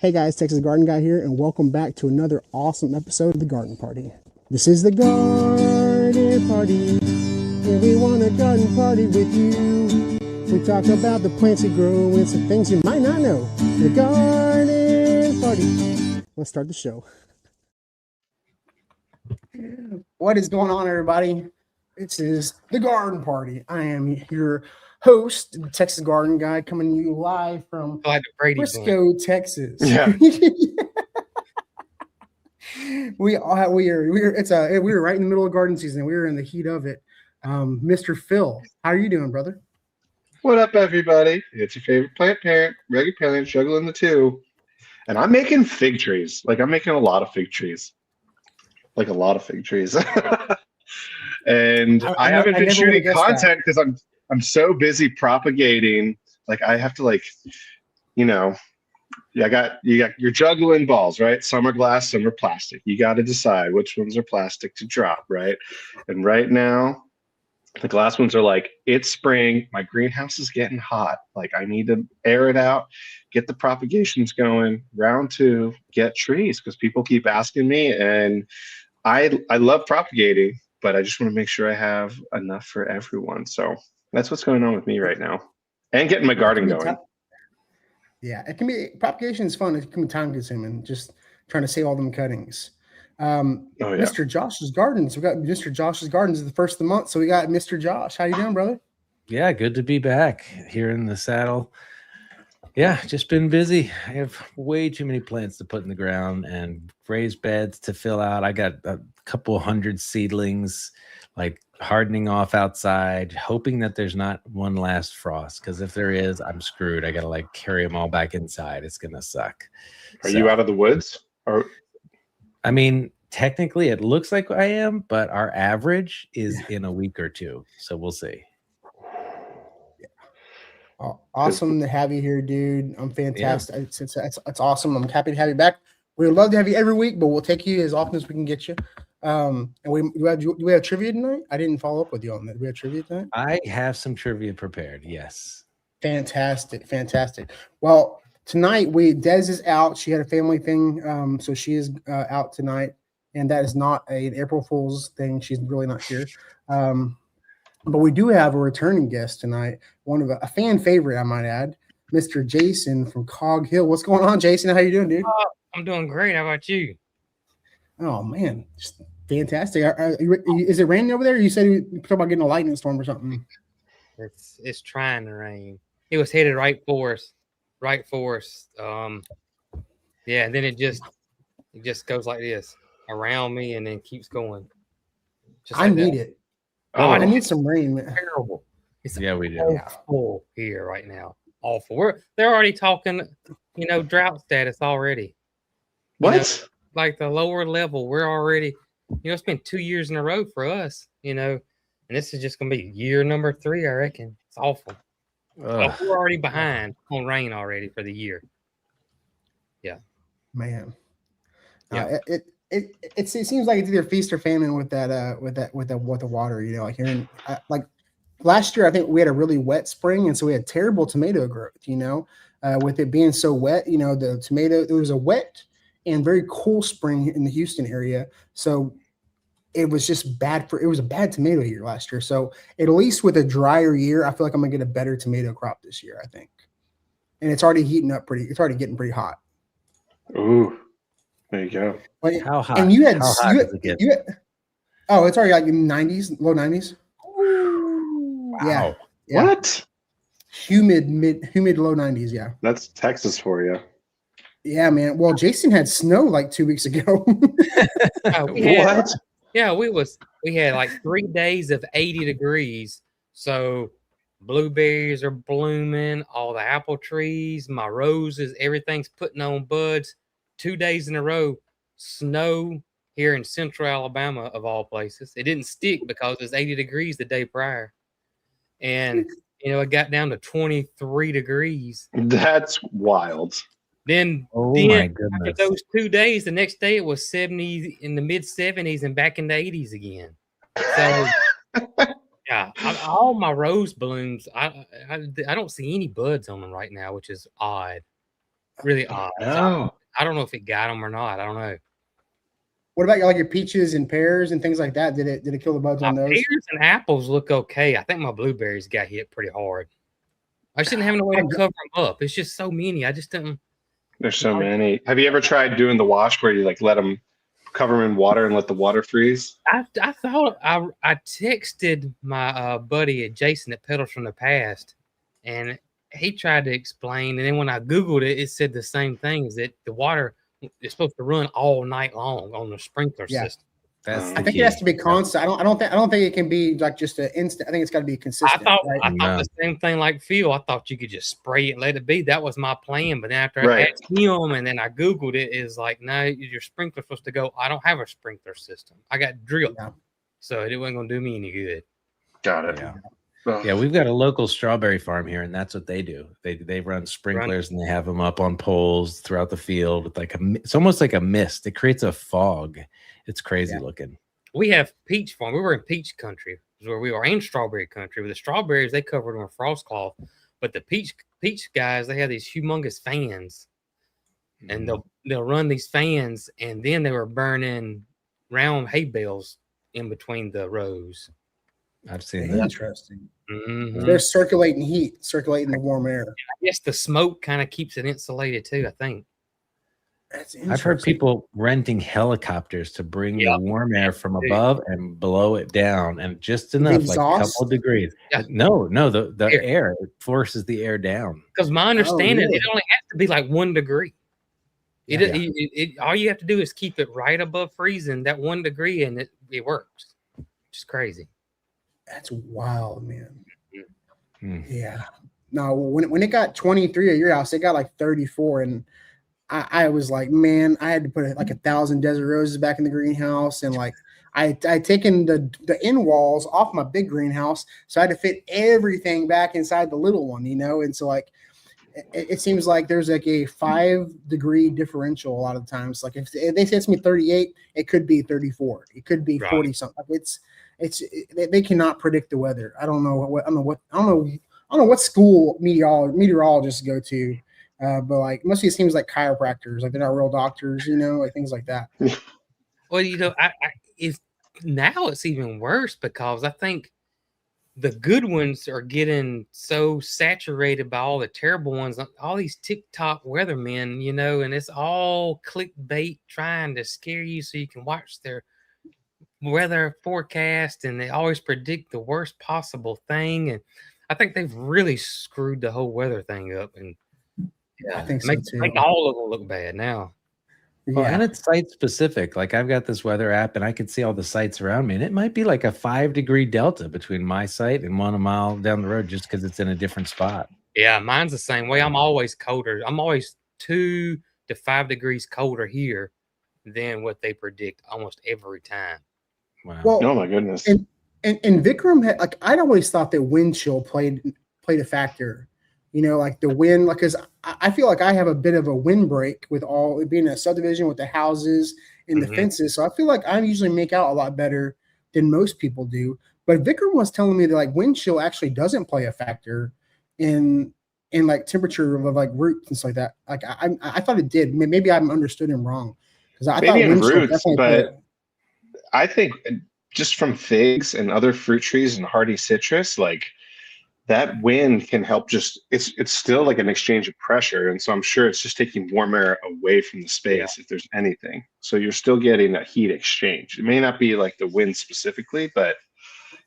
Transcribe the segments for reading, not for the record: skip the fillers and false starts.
Hey guys, Texas Garden Guy here, and welcome back to another awesome episode of the Garden Party. This is the Garden Party, and we want a garden party with you. We talk about the plants we grow and some things you might not know. The Garden Party. Let's start the show. What is going on, everybody? This is the Garden Party. I am your host, the Texas Garden Guy, coming to you live from Frisco, Texas. Yeah. We were right in the middle of garden season. We were in the heat of it. Mr. Phil, how are you doing, brother? What up, everybody? It's your favorite plant parent, Reggie Parent, juggling the two. And I'm making fig trees. I'm making a lot of fig trees. And I haven't been shooting content because I'm so busy propagating. I have to you're juggling balls, right? Some are glass, some are plastic. You got to decide which ones are plastic to drop, right? And right now, the glass ones are it's spring. My greenhouse is getting hot. I need to air it out, get the propagations going. Round 2, get trees, because people keep asking me, and I love propagating, but I just want to make sure I have enough for everyone. So that's what's going on with me right now, and getting my garden going. Yeah, it can be, propagation is fun. It can be time consuming, just trying to save all them cuttings. Mr. Josh's Gardens. We got Mr. Josh's Gardens is the first of the month, so we got Mr. Josh. How you doing, brother? Yeah, good to be back here in the saddle. Yeah, just been busy. I have way too many plants to put in the ground and raised beds to fill out. I got a couple hundred seedlings, hardening off outside, hoping that there's not one last frost, because if there is, I'm screwed. I gotta carry them all back inside. It's gonna suck. Are you out of the woods? Or I mean, technically it looks like I am, but our average is in a week or two, so we'll see. Awesome to have you here, dude. I'm fantastic. Yeah. It's awesome. I'm happy to have you back. We would love to have you every week, but we'll take you as often as we can get you. And do we have trivia tonight? I didn't follow up with you on that. Do we have trivia tonight? I have some trivia prepared. Yes. Fantastic. Well, tonight Des is out. She had a family thing, so she is out tonight, and that is not an April Fool's thing. She's really not here. But we do have a returning guest tonight, one of a fan favorite, I might add, Mr. Jason from Cog Hill. What's going on, Jason? How you doing, dude? I'm doing great. How about you? Oh man, just fantastic. Is it raining over there? You said you talked about getting a lightning storm or something. It's trying to rain. It was headed right for us. Yeah, and then it just goes like this around me and then keeps going. I need it. Oh, I need some rain. Terrible. We do. Awful here right now. Awful. They're already talking, drought status already. What? The lower level, we're already, it's been 2 years in a row for us, and this is just going to be year number 3, I reckon. It's awful. We're already behind on rain already for the year. Yeah. Man. Yeah. It seems like it's either feast or famine with the water, here last year I think we had a really wet spring, and so we had terrible tomato growth, with it being so wet, the tomato, it was a wet and very cool spring in the Houston area, so it was just bad it was a bad tomato year last year. So at least with a drier year, I feel like I'm gonna get a better tomato crop this year, I think. And it's already heating up it's already getting pretty hot. Ooh. There you go. How hot? And you had, How hot does it get? It's already in 90s, low 90s. Wow. Yeah. What? Humid low 90s. Yeah. That's Texas for you. Yeah, man. Well, Jason had snow 2 weeks ago. What? Yeah, we had 3 days of 80 degrees. So blueberries are blooming, all the apple trees, my roses, everything's putting on buds. 2 days in a row, snow here in central Alabama, of all places. It didn't stick because it was 80 degrees the day prior. And, it got down to 23 degrees. That's wild. Then my goodness. After those 2 days, the next day it was 70 in the mid 70s and back in the 80s again. So, yeah, all my rose blooms, I don't see any buds on them right now, which is odd. Really odd. So No. I don't know if it got them or not. I don't know. What about like your peaches and pears and things like that? Did it kill the bugs on My those? pears and apples look okay. I think my blueberries got hit pretty hard. I just didn't have no way to cover them up. It's just so many. I just didn't. There's so many. Have you ever tried doing the wash where you like let them cover them in water and let the water freeze? I thought I texted my buddy Jason that pedals from the past, and he tried to explain. And then when I Googled it, it said the same thing: is that the water is supposed to run all night long on the sprinkler system. That's I the think key. it has to be constant. I don't think it can be like just an instant. I think it's got to be consistent. I thought right? the same thing like Phil. I thought you could just spray it and let it be. That was my plan. But then after I Right. asked him and then I Googled it, is like, no, your sprinkler's supposed to go. I don't have a sprinkler system. I got drilled. Yeah. So it wasn't gonna do me any good. Got it. Yeah. Ugh. Yeah, we've got a local strawberry farm here, and that's what they do. They run sprinklers and they have them up on poles throughout the field with like it's almost like a mist. It creates a fog. It's crazy looking. We have peach farm. We were in peach country, is where we were, in strawberry country. With the strawberries, they covered them with frost cloth, but the peach guys, they have these humongous fans, and they'll run these fans, and then they were burning round hay bales in between the rows. I've seen that. Interesting. Mhm. They're circulating heat, circulating the warm air. I guess the smoke kind of keeps it insulated too, I think. That's I've heard people renting helicopters to bring the warm air from above and blow it down, and just enough, like a couple degrees. Yeah. No, the air forces the air down. Because my understanding, really? it only has to be like 1 degree. All you have to do is keep it right above freezing, that 1 degree, and it works. Just crazy. That's wild, man. Hmm. Yeah. No, when it got 23 at your house, it got like 34, and I was like, man, I had to put like 1,000 desert roses back in the greenhouse, and like I taken the end walls off my big greenhouse, so I had to fit everything back inside the little one, and so like it seems like there's like a 5-degree differential a lot of times. Like if they say it's me 38, it could be 34, it could be 40 something. They cannot predict the weather. I don't know what school meteorologists go to. But like mostly it seems like chiropractors, like they're not real doctors, like things like that. Well, now it's even worse because I think the good ones are getting so saturated by all the terrible ones, all these TikTok weathermen, and it's all clickbait trying to scare you so you can watch their weather forecast, and they always predict the worst possible thing. And I think they've really screwed the whole weather thing up, and I think so too. Make all of them look bad now. Well, and it's site specific. Like I've got this weather app and I can see all the sites around me, and it might be like a 5-degree delta between my site and 1 mile down the road just because it's in a different spot. Yeah, mine's the same way. I'm always colder. I'm always 2 to 5 degrees colder here than what they predict almost every time. Wow. Well, oh my goodness. And Vikram had, like, I'd always thought that wind chill played a factor. Like the wind, like, because I feel like I have a bit of a windbreak with all it being a subdivision with the houses and the fences. So I feel like I usually make out a lot better than most people do. But Vikram was telling me that like wind chill actually doesn't play a factor in like temperature of like roots and stuff like that. Like I thought it did. Maybe I understood him wrong because I thought wind chill definitely but I think just from figs and other fruit trees and hardy citrus, like that wind can help. It's still like an exchange of pressure, and so I'm sure it's just taking warm air away from the space if there's anything. So you're still getting a heat exchange. It may not be like the wind specifically, but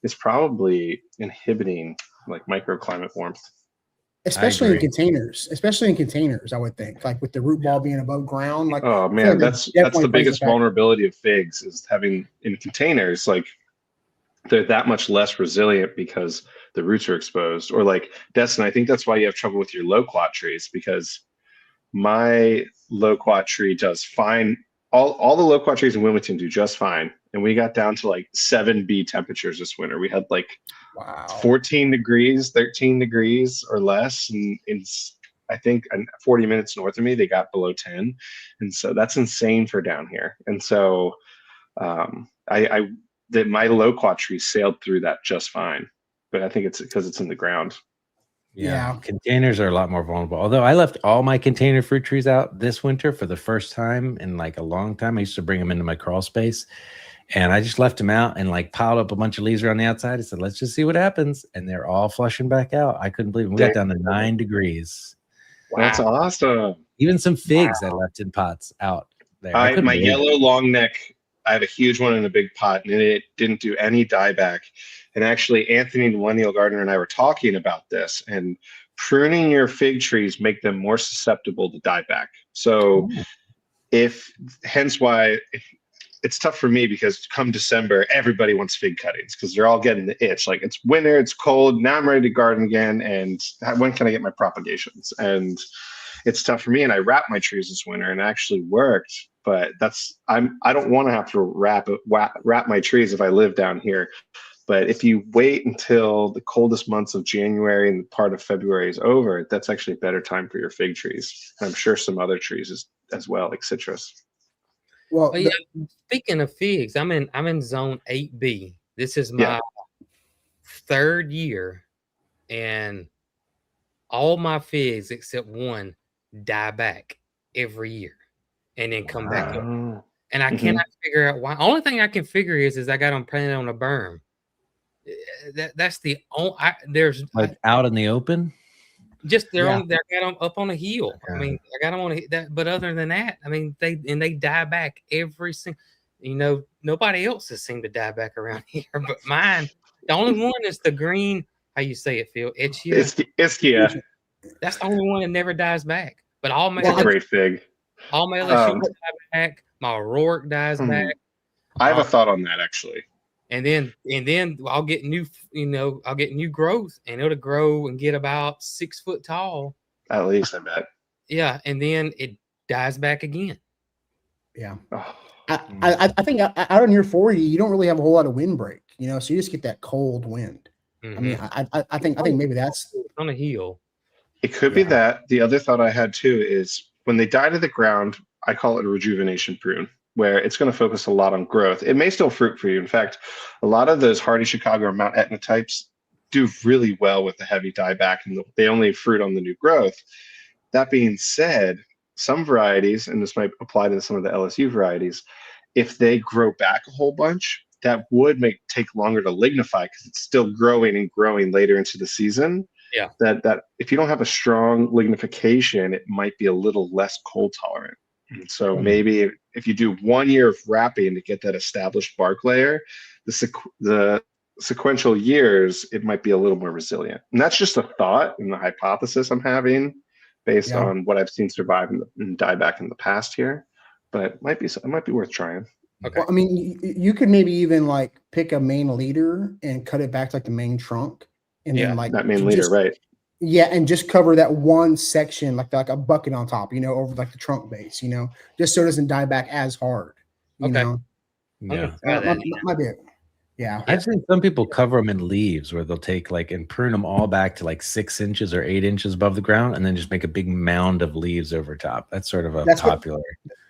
it's probably inhibiting like microclimate warmth. Especially in containers, I would think, like with the root ball being above ground. Like, oh man, that's the biggest vulnerability of figs is having in containers. Like they're that much less resilient because the roots are exposed. Or like Destin, I think that's why you have trouble with your loquat trees, because my loquat tree does fine. All the loquat trees in Wilmington do just fine. And we got down to like 7B temperatures this winter. We had like 14 degrees, 13 degrees or less. And I think 40 minutes north of me, they got below 10. And so that's insane for down here. And so my loquat tree sailed through that just fine. But I think it's because it's in the ground. Yeah. Containers are a lot more vulnerable. Although I left all my container fruit trees out this winter for the first time in like a long time. I used to bring them into my crawl space, and I just left them out and like piled up a bunch of leaves around the outside. I said, let's just see what happens. And they're all flushing back out. I couldn't believe it. We got down to 9 degrees. That's awesome. Even some figs I left in pots out there. My yellow long neck, I have a huge one in a big pot, and it didn't do any dieback. And actually, Anthony, the millennial gardener, and I were talking about this. And pruning your fig trees make them more susceptible to dieback. So, hence why it's tough for me, because come December, everybody wants fig cuttings because they're all getting the itch. Like, it's winter, it's cold, now I'm ready to garden again, and when can I get my propagations? And it's tough for me, and I wrapped my trees this winter, and it actually worked. But I don't want to have to wrap my trees if I live down here. But if you wait until the coldest months of January and part of February is over, that's actually a better time for your fig trees. And I'm sure some other trees as well, like citrus. Well, speaking of figs, I'm in zone 8B. This is my third year, and all my figs except one die back every year and then come back up. And I cannot figure out why. Only thing I can figure is I got them planted on a berm. That's the only. There's like out in the open. Just I got them up on a hill. I mean, I got them on that. But other than that, I mean, they die back every single. Nobody else has seemed to die back around here, but mine. The only one is the green. How you say it, Phil? Ischia. That's the only one that never dies back. But all my great fig. All my LSU die back. My O'Rourke dies back. I have a thought on that actually. And then I'll get new growth, and it'll grow and get about 6 foot tall. At least, I bet. Yeah, and then it dies back again. Yeah. I think out in your 40, you don't really have a whole lot of windbreak, so you just get that cold wind. I mean, I think maybe that's on a hill. It could be that. The other thought I had too is when they die to the ground, I call it a rejuvenation prune, where it's going to focus a lot on growth. It may still fruit for you. In fact, a lot of those hardy Chicago or Mount Etna types do really well with the heavy dieback, and they only fruit on the new growth. That being said, some varieties, and this might apply to some of the LSU varieties, if they grow back a whole bunch, that would take longer to lignify because it's still growing and growing later into the season. Yeah. That if you don't have a strong lignification, it might be a little less cold tolerant. And so maybe if you do 1 year of wrapping to get that established bark layer, the sequential years, it might be a little more resilient. And that's just a thought and the hypothesis I'm having based on what I've seen survive and die back in the past here. But it might be worth trying. Okay. Well, I mean, you could maybe even like pick a main leader and cut it back to like the main trunk, and then like that main leader, right? Yeah, and just cover that one section like a bucket on top, over like the trunk base, just so it doesn't die back as hard. You know? Yeah, might be it. Yeah, I've seen some people cover them in leaves where they'll take and prune them all back to like 6 inches or 8 inches above the ground, and then just make a big mound of leaves over top. That's sort of popular.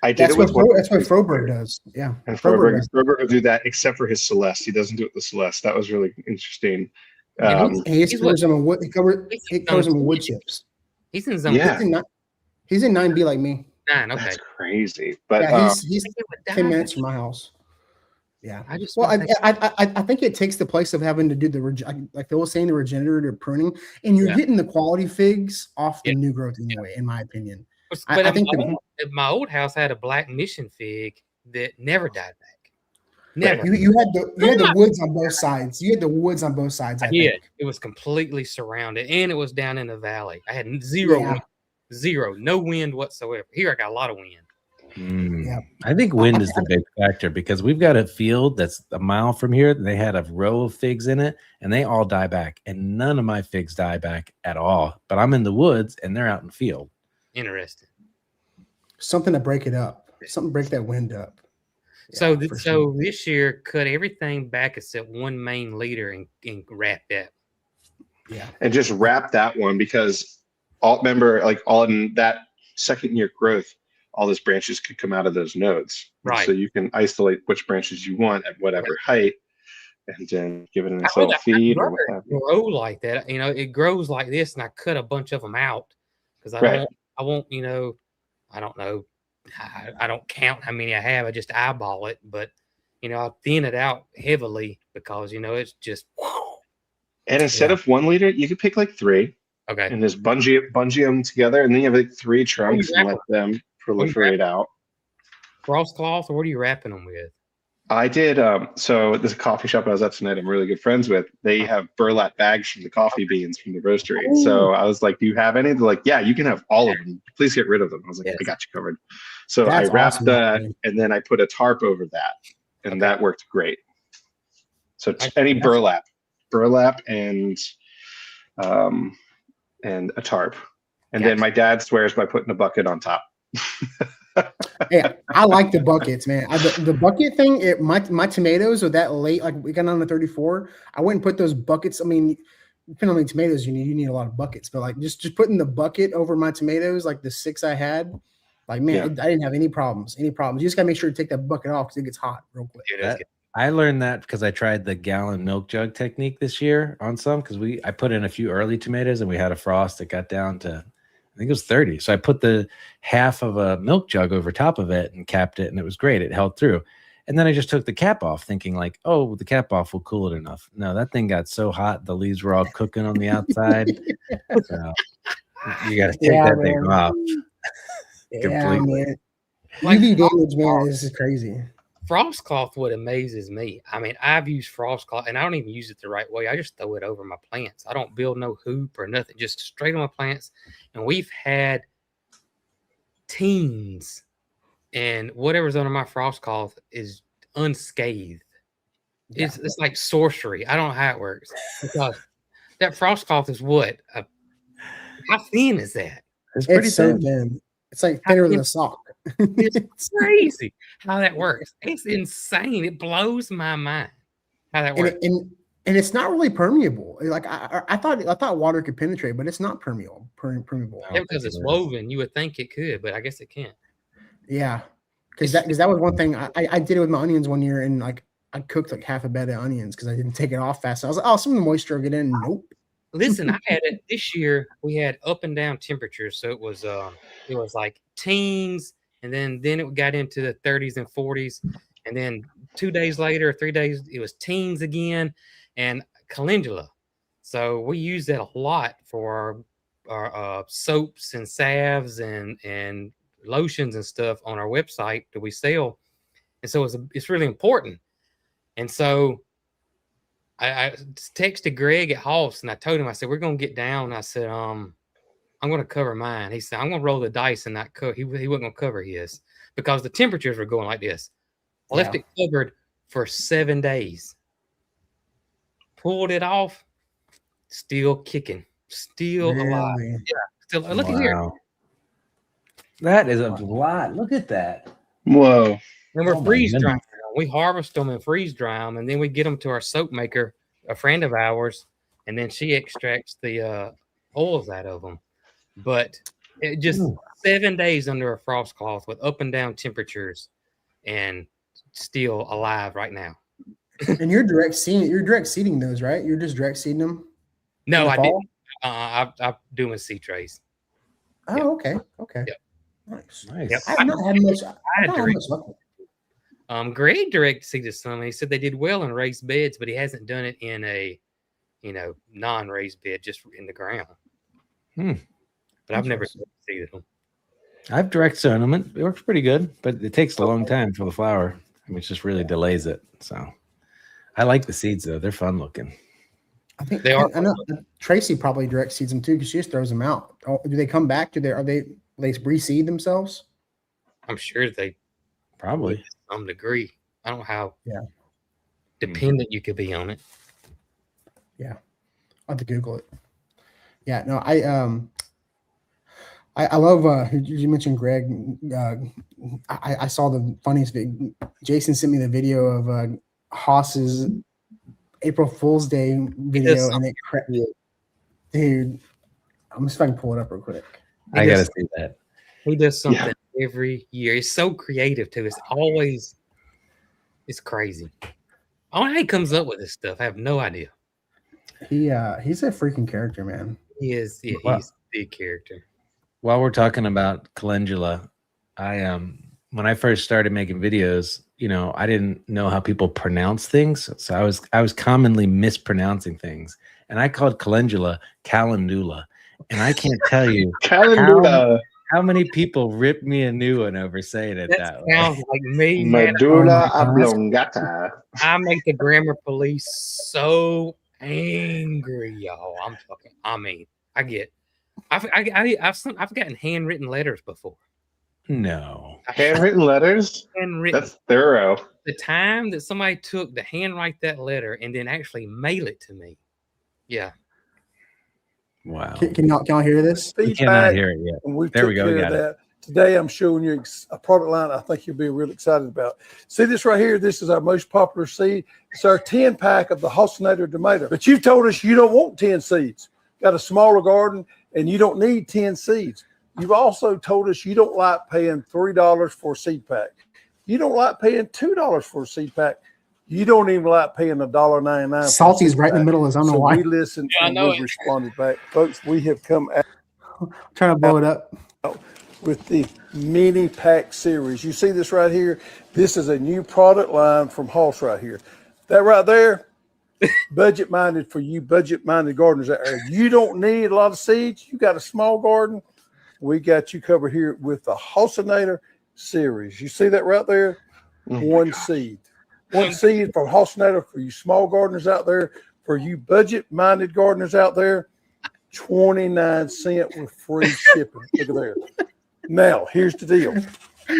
That's what Froberg does. Yeah, and Froberg will do that, except for his Celeste. He doesn't do it with the Celeste. That was really interesting. He covers them in wood chips. He's in zone. He's in 9B like me. 9. Okay, that's crazy. But he's 10 minutes from my house. Yeah, I think it takes the place of having to do like they were saying, the regenerative pruning, and you're getting the quality figs off the new growth anyway, in my opinion. But I think my old house had a black mission fig that never died back. Never. You had the woods on both sides. You had the woods on both sides. I think. It was completely surrounded, and it was down in the valley. I had zero, no wind whatsoever. Here I got a lot of wind. Yeah, I think wind is the big factor because we've got a field that's a mile from here. They had a row of figs in it, and they all die back, and none of my figs die back at all. But I'm in the woods, and they're out in the field. Interesting. Something to break it up. Something to break that wind up. So this year, cut everything back except one main leader and wrap that. Yeah, and just wrap that one because all in that second year growth, all those branches could come out of those nodes. Right. So you can isolate which branches you want at whatever height. and then give it a I nice would little feed or what rather have you. grow like that. You know, it grows like this, and I cut a bunch of them out because Right. I won't, you know, I don't know. I don't count how many I have. I just eyeball it, but you know, I thin it out heavily because you know it's just And instead of 1 liter, you could pick like 3 okay. and just bungee them together, and then you have like 3 trunks and let them What are you wrapping? proliferate out. Frost cloth, or what are you wrapping them with? I did. So this coffee shop I was at tonight, I'm really good friends with. They have burlap bags from the coffee beans from the roastery. So I was like, "Do you have any?" They're like, "Yeah, you can have all of them. Please get rid of them." I was like, Yes. "I got you covered." So I That's wrapped awesome, that, man. and then I put a tarp over that, and Okay. that worked great. So I- any burlap, and a tarp, and then Gotcha. my dad swears by putting a bucket on top. Yeah, I like the buckets, man. The bucket thing, my tomatoes are that late, like we got on the 34. I went and put those buckets. I mean, depending on how many tomatoes you need a lot of buckets, but like just putting the bucket over my tomatoes, like the 6 I had, like man, Yeah. I didn't have any problems. You just gotta make sure to take that bucket off because it gets hot real quick. It is good. I learned that because I tried the gallon milk jug technique this year on some because I put in a few early tomatoes and we had a frost that got down to I think it was 30. So I put the half of a milk jug over top of it and capped it, and it was great. It held through. And then I just took the cap off, thinking like, oh, the cap off will cool it enough. No, that thing got so hot, the leaves were all cooking on the outside. So you got to take that thing off. Completely. Man. Like UV damage, man, this is crazy. Frost cloth, what amazes me. I mean, I've used frost cloth, and I don't even use it the right way. I just throw it over my plants. I don't build no hoop or nothing, just straight on my plants. And we've had teens, and whatever's under my frost cloth is unscathed. Yeah. It's like sorcery. I don't know how it works because that frost cloth is what? How thin is that? It's pretty It's so thin. thin. It's like thinner than a sock. It's crazy how that works. It's insane. It blows my mind how that works. And it's not really permeable. Like I thought water could penetrate, but it's not permeable. Yeah, because it's woven, you would think it could, but I guess it can't. Yeah, because that was one thing I did it with my onions one year, and like I cooked like half a bed of onions because I didn't take it off fast. So I was like, oh, some of the moisture will get in. Nope. Listen, I had it this year. We had up and down temperatures, so it was like teens, and then it got into the 30s and 40s, and then 2 days later, 3 days, it was teens again, and calendula. So we use that a lot for our soaps and salves and lotions and stuff on our website that we sell, and so it's really important. And so I texted Greg at Hoss and I told him, I said, we're going to get down. I said, I'm going to cover mine. He said, I'm going to roll the dice and not cover. He wasn't going to cover his because the temperatures were going like this. I left it covered for 7 days. Pulled it off. Still kicking. Still alive. Yeah. Still, look at here. That is a lot. Look at that. Whoa. And we're freeze drying. We harvest them and freeze dry them, and then we get them to our soap maker, a friend of ours, and then she extracts the oils out of them. But it just 7 days under a frost cloth with up and down temperatures, and still alive right now. And you're direct seeding those, right? You're just direct seeding them. No, I didn't. I'm doing seed trays. Oh, okay. Yep. Nice. Yep. I have not had much. I had direct. Greg direct seeded some. He said they did well in raised beds, but he hasn't done it in a, non-raised bed, just in the ground. But I've never seeded them. I've direct sown them. It works pretty good, but it takes a long time for the flower. I mean, it just really delays it. So I like the seeds though; they're fun looking. I think they are. I know Tracy probably direct seeds them too because she just throws them out. Oh, do they come back? Are they reseed themselves? I'm sure they probably to some degree. I don't know how dependent you could be on it. Yeah, I'll have to Google it. Yeah, no, I love you mentioned Greg. I saw the funniest video. Jason sent me the video of Haas's April Fool's Day video, and dude, I'm just trying to pull it up real quick. I gotta see that. He does something every year. It's so creative too. It's crazy. I don't know how he comes up with this stuff. I have no idea. He's a freaking character, man. He is. Yeah, Wow. he's a big character. While we're talking about calendula, when I first started making videos, I didn't know how people pronounce things, so I was commonly mispronouncing things, and I called calendula calendula, and I can't tell you Calendula. how many people ripped me a new one over saying it that way. Sounds like me, man. Medulla Oh my gosh. oblongata. I make the grammar police so angry, y'all. I'm talking. I mean, I've gotten handwritten letters before. No. Handwritten letters? Handwritten. That's thorough. The time that somebody took to handwrite that letter and then actually mail it to me. Yeah. Wow. Can y'all hear this? We cannot hear it yet. And we There took we go, care we of got it. that. Today, I'm showing you a product line I think you'll be real excited about. See this right here? This is our most popular seed. It's our 10-pack of the Halcinator tomato. But you've told us you don't want 10 seeds. Got a smaller garden, and you don't need 10 seeds. You've also told us you don't like paying $3 for a seed pack. You don't like paying $2 for a seed pack. You don't even like paying $1.99. Salty's right in the middle of this. I don't know why. We listened and we responded back. Folks, we have come out Trying to blow it up. with the mini pack series. You see this right here? This is a new product line from Hoss right here. That right there, budget minded for you budget minded gardeners out there. You don't need a lot of seeds. You got a small garden. We got you covered here with the Halcinator series. You see that right there? One seed. One seed from Halcinator for you small gardeners out there. For you budget minded gardeners out there, 29 cents with free shipping. Look at there. Now, here's the deal.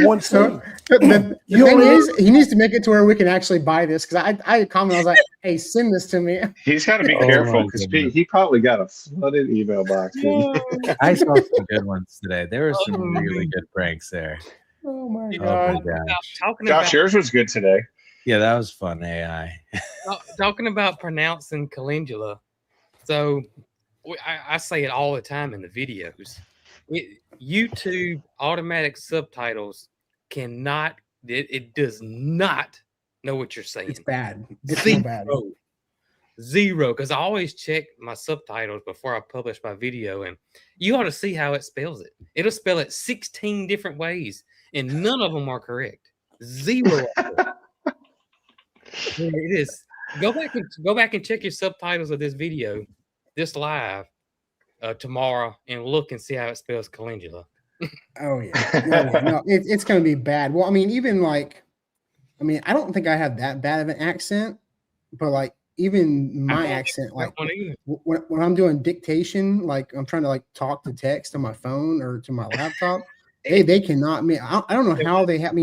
One seed. The thing is, he needs to make it to where we can actually buy this, because I commented, I was like, hey, send this to me. He's got to be Oh, careful my because goodness. he probably got a flooded email box. I saw some good ones today. There were some really good pranks there. Oh my Oh god. my gosh. Talking Josh, about yours was good today. Yeah, that was fun, AI. talking about pronouncing calendula. So I say it all the time in the videos. YouTube automatic subtitles cannot. It does not know what you're saying. It's bad. It's so bad. Zero, because I always check my subtitles before I publish my video, and you ought to see how it spells it. It'll spell it 16 different ways, and none of them are correct. Zero. Yeah, it is. Go back and check your subtitles of this video, this live, tomorrow, and look and see how it spells calendula. Oh yeah. No, it's gonna be bad. Well, I mean, even like, I don't think I have that bad of an accent, but like even my accent, like when I'm doing dictation, like I'm trying to like talk to text on my phone or to my laptop, they cannot. I don't know how they have.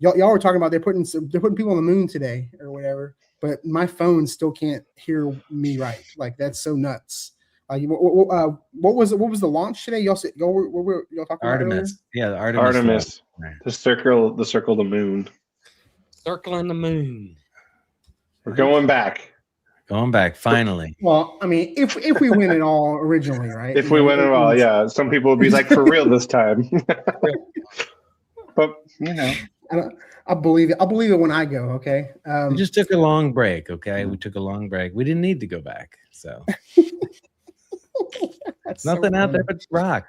Y'all were talking about they're putting people on the moon today or whatever, but my phone still can't hear me right. Like that's so nuts. What was the launch today? Y'all were y'all talking Artemis. about Yeah, the Artemis. launch. The circle, the moon. Circling the moon. We're going back. Going back, finally. Well, if we win it all originally, right? If we win it all, yeah. Some people would be like, for real this time. But I believe it. I'll believe it when I go. Okay. We just took a long break. Okay, we took a long break. We didn't need to go back. So nothing out there but rock.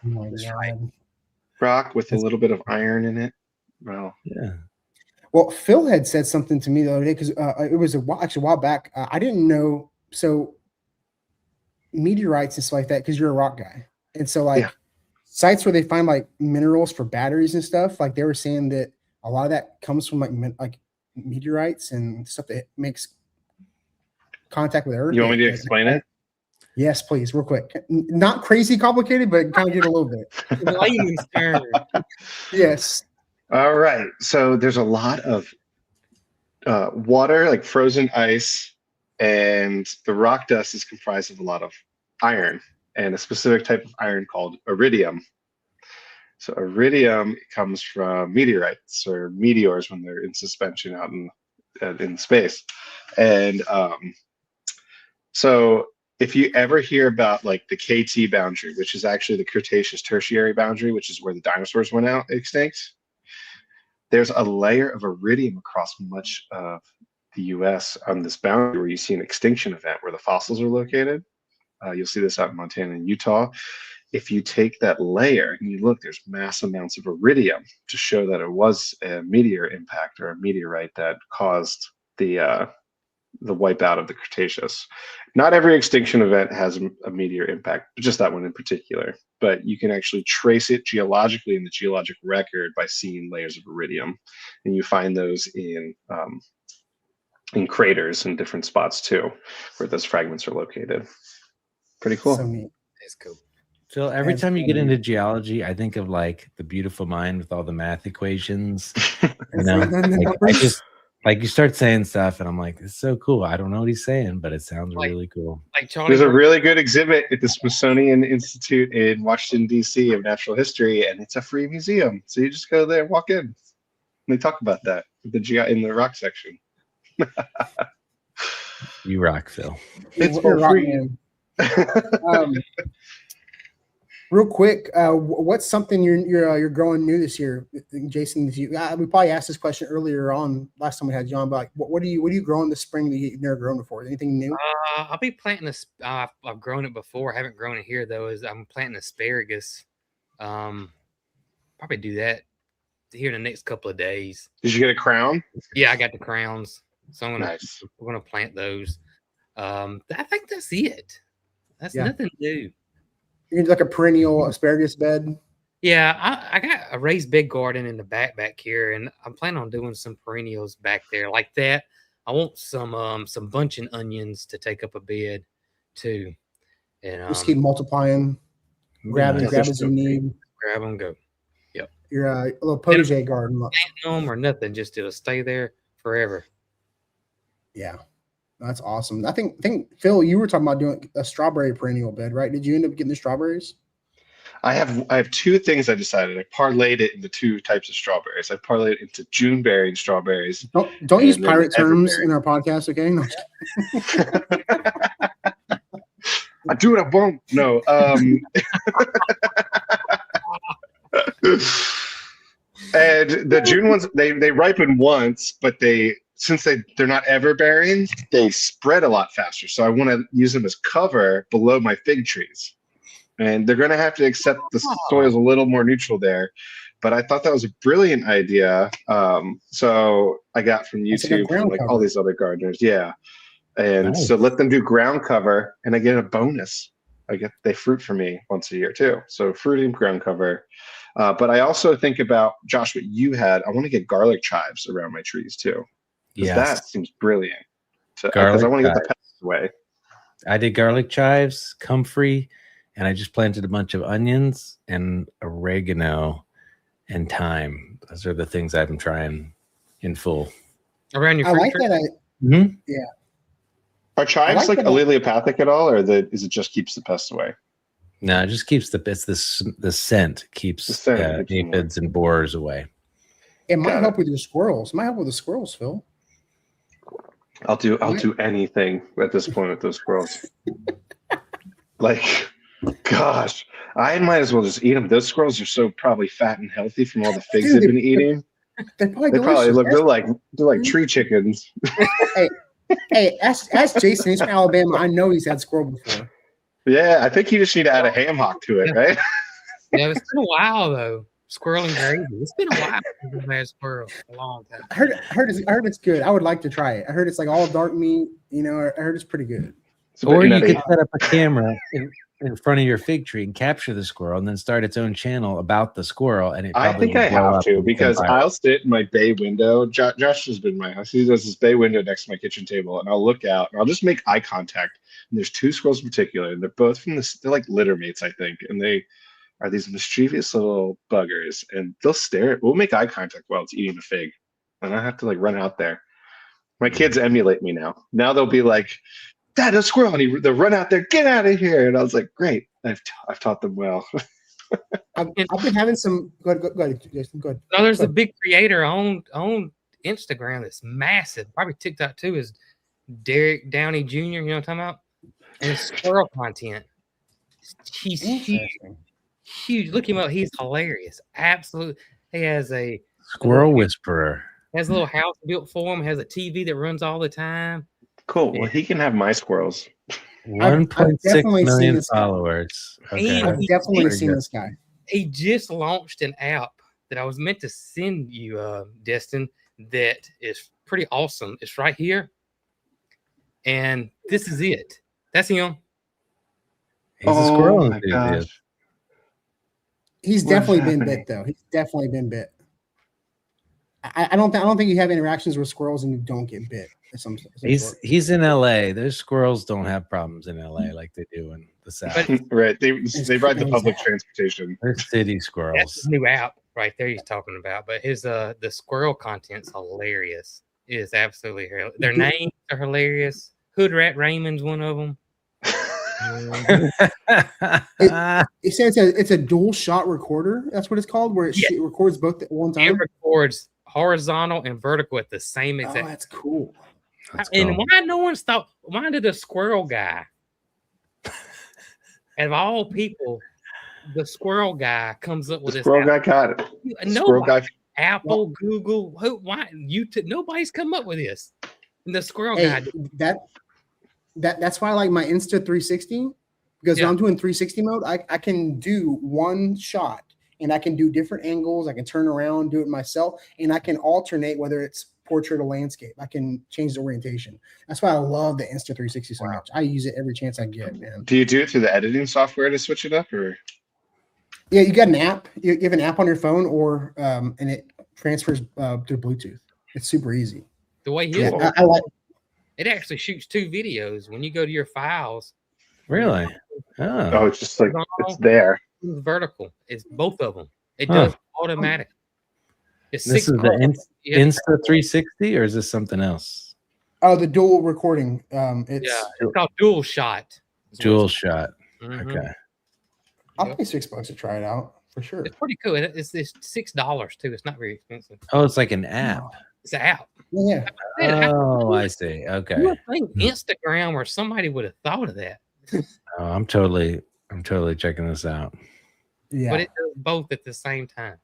Oh my God. Rock with a little bit of iron in it. Well, yeah. Well, Phil had said something to me the other day because it was a while back. I didn't know. So meteorites and stuff like that, because you're a rock guy, and so like sites where they find like minerals for batteries and stuff, like they were saying that a lot of that comes from like meteorites and stuff that makes contact with Earth. You want me to explain it? Yes, please, real quick. Not crazy complicated, but kind of get a little bit. Layman's term. Yes. All right. So there's a lot of water, like frozen ice, and the rock dust is comprised of a lot of iron and a specific type of iron called iridium. So iridium comes from meteorites or meteors when they're in suspension out in space. And so if you ever hear about like the KT boundary, which is actually the Cretaceous Tertiary boundary, which is where the dinosaurs went out extinct, there's a layer of iridium across much of the U.S. on this boundary where you see an extinction event where the fossils are located. You'll see this out in Montana and Utah. If you take that layer and you look, there's mass amounts of iridium to show that it was a meteor impact or a meteorite that caused the wipeout of the Cretaceous. Not every extinction event has a meteor impact, but just that one in particular. But you can actually trace it geologically in the geologic record by seeing layers of iridium, and you find those in craters in different spots too, where those fragments are located. Pretty cool. So neat. That's cool. Phil, every time you get into geology, I think of like The Beautiful Mind with all the math equations. You know, like you start saying stuff, and I'm like, it's so cool. I don't know what he's saying, but it sounds really cool. Like Charlie, there's a really good exhibit at the Smithsonian Institute in Washington, D.C. of Natural History, and it's a free museum. So you just go there and walk in. And they talk about that in the rock section. You rock, Phil. It's for free. Real quick, what's something you're growing new this year, Jason? We probably asked this question earlier on last time we had John, but like, what are you growing this spring that you've never grown before? Anything new? I'll be planting this. I've grown it before. I haven't grown it here though. I'm planting asparagus. Probably do that here in the next couple of days. Did you get a crown? Yeah, I got the crowns, so we're gonna plant those. I think that's it. That's nothing new. You're like a perennial asparagus bed. Yeah, I got a raised bed garden in the back here, and I'm planning on doing some perennials back there like that. I want some bunching onions to take up a bed too, and just keep multiplying. Grab as you need. Grab them, go. Yep. Your little potager garden. Plant them or nothing, just it'll stay there forever. Yeah. That's awesome. I think Phil, you were talking about doing a strawberry perennial bed, right? Did you end up getting the strawberries? I have two things I decided. I parlayed it into two types of strawberries. I parlayed it into June-bearing strawberries. Don't use pirate terms in our podcast, okay? No. I do what I won't. No. And the June ones, they ripen once, but since they're not ever bearing, they spread a lot faster. So I want to use them as cover below my fig trees. And they're going to have to accept the soil's a little more neutral there. But I thought that was a brilliant idea. So I got from YouTube from like all these other gardeners. Yeah. And so let them do ground cover, and I get a bonus. They fruit for me once a year too. So fruiting, ground cover. But I also think about, Josh, what you had. I want to get garlic chives around my trees too. Yes. That seems brilliant. Because I want to get the pests away. I did garlic chives, comfrey, and I just planted a bunch of onions and oregano and thyme. Those are the things I've been trying in full. Around your I like that. Yeah. Are chives like allelopathic at all, or is it just keeps the pests away? No, it just keeps the scent keeps aphids and borers away. It might help with your squirrels. It might help with the squirrels, Phil. I'll do anything at this point with those squirrels. Like, gosh, I might as well just eat them. Those squirrels are so probably fat and healthy from all the figs they've been eating. They probably look. They're like tree chickens. Hey, ask Jason. He's from Alabama. I know he's had squirrel before. Yeah, I think you just need to add a ham hock to it, right? Yeah, it's been a while though. Squirrel and gravy. It's been a while since I've had squirrel. A long time. I heard it's good. I would like to try it. I heard it's like all dark meat. You know, I heard it's pretty good. Or you could set up a camera in front of your fig tree and capture the squirrel, and then start its own channel about the squirrel. And I think I have to, because I'll sit in my bay window. Josh has been in my house. He does this bay window next to my kitchen table, and I'll look out and I'll just make eye contact. And there's two squirrels in particular, and they're both they're like litter mates, I think, and they are these mischievous little buggers, and they'll stare. We'll make eye contact while it's eating a fig, and I have to like run out there. My kids emulate me now. Now they'll be like, "Dad, a squirrel!" And they'll run out there, "Get out of here!" And I was like, "Great, I've taught them well." I've been having some. Go ahead, Jason. Go ahead. No, there's a big creator on Instagram that's massive. Probably TikTok too. Is Derek Downey Jr. You know what I'm talking about? And it's squirrel content. He's huge. Look him up. He's hilarious. Absolutely. He has a Squirrel whisperer. Has a little house built for him. Has a TV that runs all the time. Cool. Well, he can have my squirrels. I've 1.6 definitely seen million this guy. followers. He- Okay. I've definitely Very seen good. this guy. He just launched an app that I was meant to send you, Destin, that is pretty awesome. It's right here. And this is it. That's him. He's a squirrel my enthusiast. gosh. He's What's definitely been happening? bit though. He's definitely been bit. I don't think you have interactions with squirrels and you don't get bit. Of some sort. He's in LA. Those squirrels don't have problems in LA like they do in the South. Right. They ride the public crazy. transportation. They're city That's squirrels. his new app right there he's talking about. But his the squirrel content's hilarious. It is absolutely hilarious. Their names are hilarious. Hood Rat Raymond's one of them. It says it's a dual shot recorder. That's what it's called, where it records both at one It time. records horizontal and vertical at the same Oh, exact. that's cool. That's And cool. why no one's thought? Why did the squirrel guy, out of all people, the squirrel guy comes up with The this? squirrel guy got it. The squirrel Nobody, guy. Apple, Google, who? Why YouTube? Nobody's come up with this. And the squirrel Hey, guy. did. that's why I like my Insta 360, because when I'm doing 360 mode, I can do one shot and I can do different angles. I can turn around, do it myself, and I can alternate whether it's portrait or landscape. I can change the orientation. That's why I love the Insta 360 so much. I use it every chance I get, man. Do you do it through the editing software to switch it up, or? Yeah, you got an app. You have an app on your phone, or and it transfers through Bluetooth. It's super easy. The way he Yeah, I like. it actually shoots 2 videos when you go to your files. Really? Oh, Oh. it's just like it's there. It's vertical. It's both of them. It Huh. does automatic. It's This is the Yeah. Insta 360, or is this something else? Oh, the dual recording. It's It's called dual shot. Dual shot. Mhm. Okay. I'll Yep. pay $6 to try it out for sure. It's pretty cool. It's $6 too. It's not very expensive. Oh, it's like an app. It's an app. Yeah. Oh, I see. Okay. You would think Instagram or somebody would have thought of that, Oh, I'm totally checking this out. Yeah. but it does both at the same time.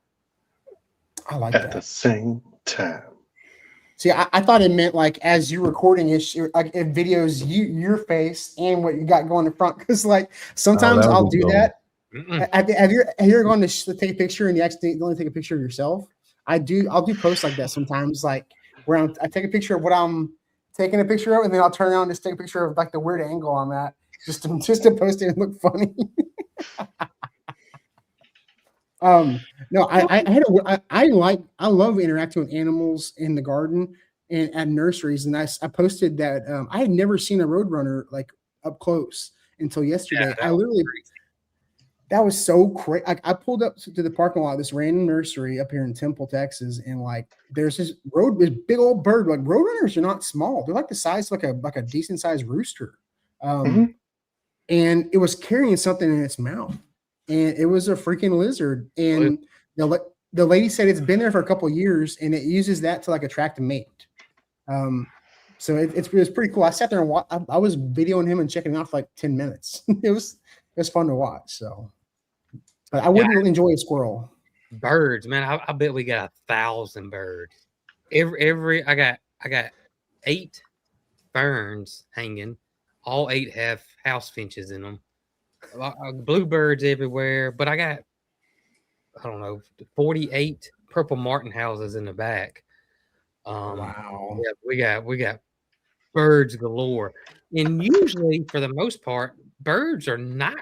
I like At the that. same time. See, I thought it meant like as you're recording it, like it videos your face and what you got going in front. Because like sometimes that would I'll be do cool. that. Mm-mm. Have you ever gone to take a picture and you accidentally take a picture of yourself? I'll do posts like that sometimes, like where I take a picture of what I'm taking a picture of, and then I'll turn around and just take a picture of like the weird angle on that, just to post it and look funny. No, I love interacting with animals in the garden and at nurseries, and I posted that I had never seen a roadrunner like up close until yesterday. that was crazy. That was so crazy. I pulled up to the parking lot of this random nursery up here in Temple, Texas, and like there's this big old bird. Like roadrunners are not small; they're like the size of like a decent sized rooster. And it was carrying something in its mouth, and it was a freaking lizard. And the lady said it's been there for a couple of years, and it uses that to like attract a mate. So it was pretty cool. I sat there and I was videoing him and checking it out for like 10 minutes. It was fun to watch. So, but I wouldn't really enjoy a squirrel. Birds, man. I bet we got 1,000 birds. Every I got 8 ferns hanging. All 8 have house finches in them. Bluebirds everywhere, but I got 48 purple martin houses in the back. Wow. Yeah, we got birds galore. And usually, for the most part, birds are not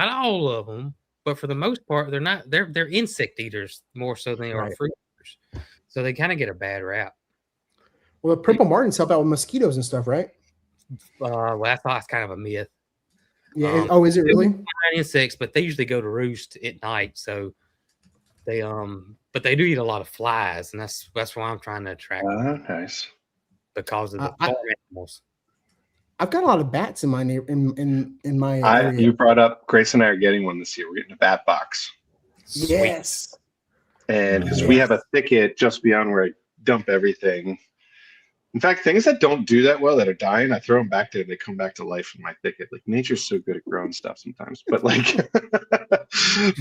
all of them, but for the most part, they're insect eaters more so than they are fruit eaters. So they kind of get a bad rap. Well, the purple martins help out with mosquitoes and stuff, right? Well, I thought it's kind of a myth. Yeah. Is it They really? find insects, but they usually go to roost at night. So they but they do eat a lot of flies, and that's why I'm trying to attract them Nice. because of the farm animals. I've got a lot of bats in my in my area. You brought up Grace and I are getting one this year. We're getting a bat box. Sweet. Yes. And because we have a thicket just beyond where I dump everything. In fact, things that don't do that well, that are dying, I throw them back there. They come back to life in my thicket. Like nature's so good at growing stuff sometimes. But like,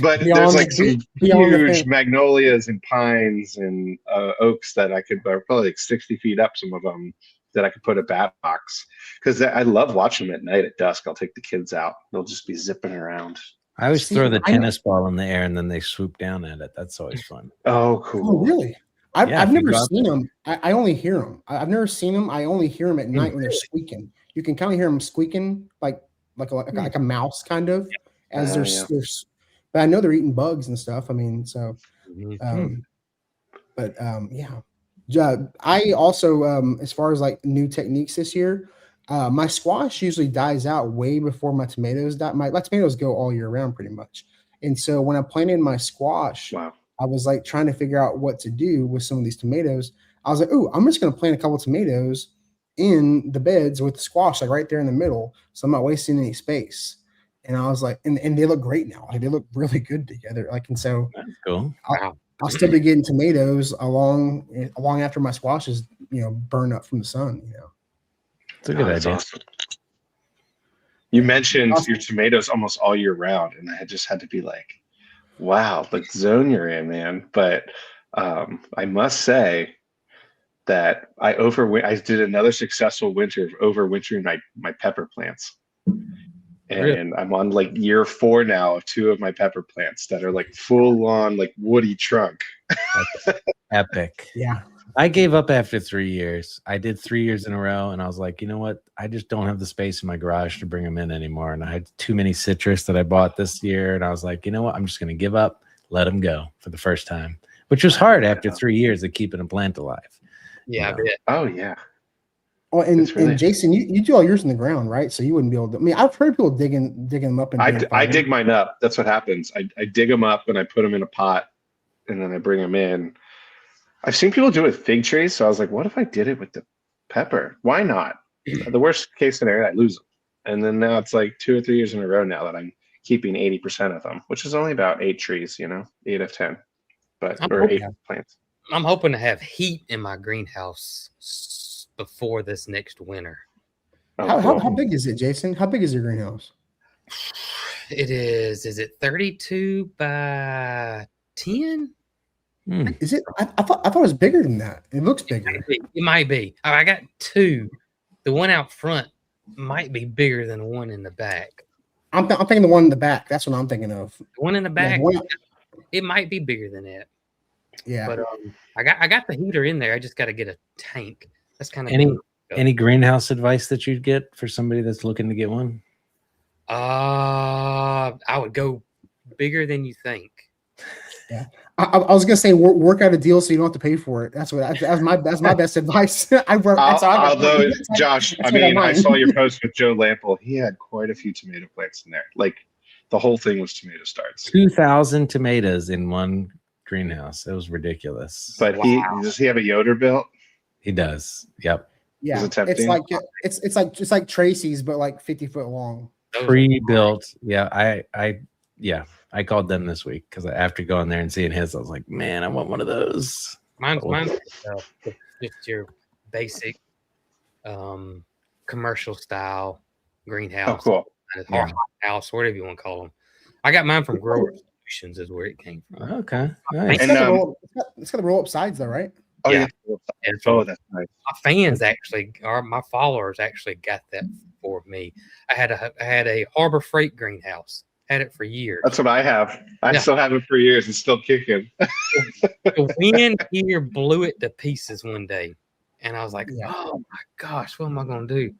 but there's like some beyond the huge fence. magnolias and pines and oaks that I could probably like 60 feet up. Some of them that I could put a bat box because I love watching them at night at dusk. I'll take the kids out. They'll just be zipping around. I always See, throw the I- tennis ball in the air and then they swoop down at it. That's always fun. Oh, Oh, cool. really? Yeah, I've if you never go out seen them. I only hear them. I've never seen them. I only hear them at night when they're squeaking. You can kind of hear them squeaking like a mouse kind of as Oh, they're, but I know they're eating bugs and stuff. I mean, so yeah. I also as far as like new techniques this year, my squash usually dies out way before my tomatoes die. My tomatoes go all year round pretty much. And so when I planted my squash, wow. I was like trying to figure out what to do with some of these tomatoes. I was like, oh, I'm just going to plant a couple of tomatoes in the beds with the squash, like right there in the middle. So I'm not wasting any space. And I was like, and they look great now. Like they look really good together. Like, and so That's cool. I'll still be getting tomatoes along after my squashes, burn up from the sun, It's a good That's idea. awesome. You mentioned your tomatoes almost all year round, and I just had to be like, wow, the zone you're in, man. But I must say that I did another successful winter of overwintering my pepper plants. And Really? I'm on like year 4 now of 2 of my pepper plants that are like full on like woody trunk. Epic. Yeah. I gave up after 3 years. I did 3 years in a row, and I was like, you know what? I just don't have the space in my garage to bring them in anymore. And I had too many citrus that I bought this year, and I was like, you know what? I'm just going to give up, let them go for the first time, which was hard after 3 years of keeping a plant alive. Yeah, You I know? bet. Oh yeah. Oh, and, It's really- and Jason, you do all yours in the ground, right? So you wouldn't be able to. I mean, I've heard people digging them up and doing I fire. dig mine up. That's what happens. I dig them up and I put them in a pot and then I bring them in. I've seen people do it with fig trees. So I was like, what if I did it with the pepper? Why not? The worst case scenario, I lose them. And then now it's like 2 or 3 years in a row now that I'm keeping 80% of them, which is only about 8 trees, 8 of 10, or 8 plants. I'm hoping to have heat in my greenhouse before this next winter. Oh, How cool. big is it, Jason? How big is your greenhouse? It is it 32 by 10? Is it? I thought it was bigger than that. It looks bigger. It might be. I got 2. The one out front might be bigger than the one in the back. I'm thinking the one in the back. That's what I'm thinking of. The one in the back, the one- it might be bigger than that. Yeah. But I got the heater in there. I just got to get a tank. That's kind of Any greenhouse advice that you'd get for somebody that's looking to get one? I would go bigger than you think. Yeah. I was gonna say work out a deal so you don't have to pay for it. That's my best advice. Although Josh, that's I what I mean, I mind. saw your post with Joe Lample. He had quite a few tomato plants in there. Like the whole thing was tomato starts. 2,000 tomatoes in one greenhouse. It was ridiculous. But does he have a Yoder built? He does. Yep. Yeah, Is it tempting? it's like Tracy's, but like 50-foot long. Pre-built. Yeah. I called them this week because after going there and seeing his, I was like, man, I want one of those. Mine's just your basic commercial style greenhouse. Oh, cool. Or house, whatever you want to call them. I got mine from Grower Solutions is where it came from. Okay. Nice. It's got the roll up sides though, right? Oh, Yeah. yeah. Oh, that's nice. My fans my followers actually got that for me. I had a Harbor Freight greenhouse. Had it for years. That's what I have. I still have it for years. It's still kicking. The wind here blew it to pieces one day. And I was like, Yeah. oh my gosh, what am I going to do?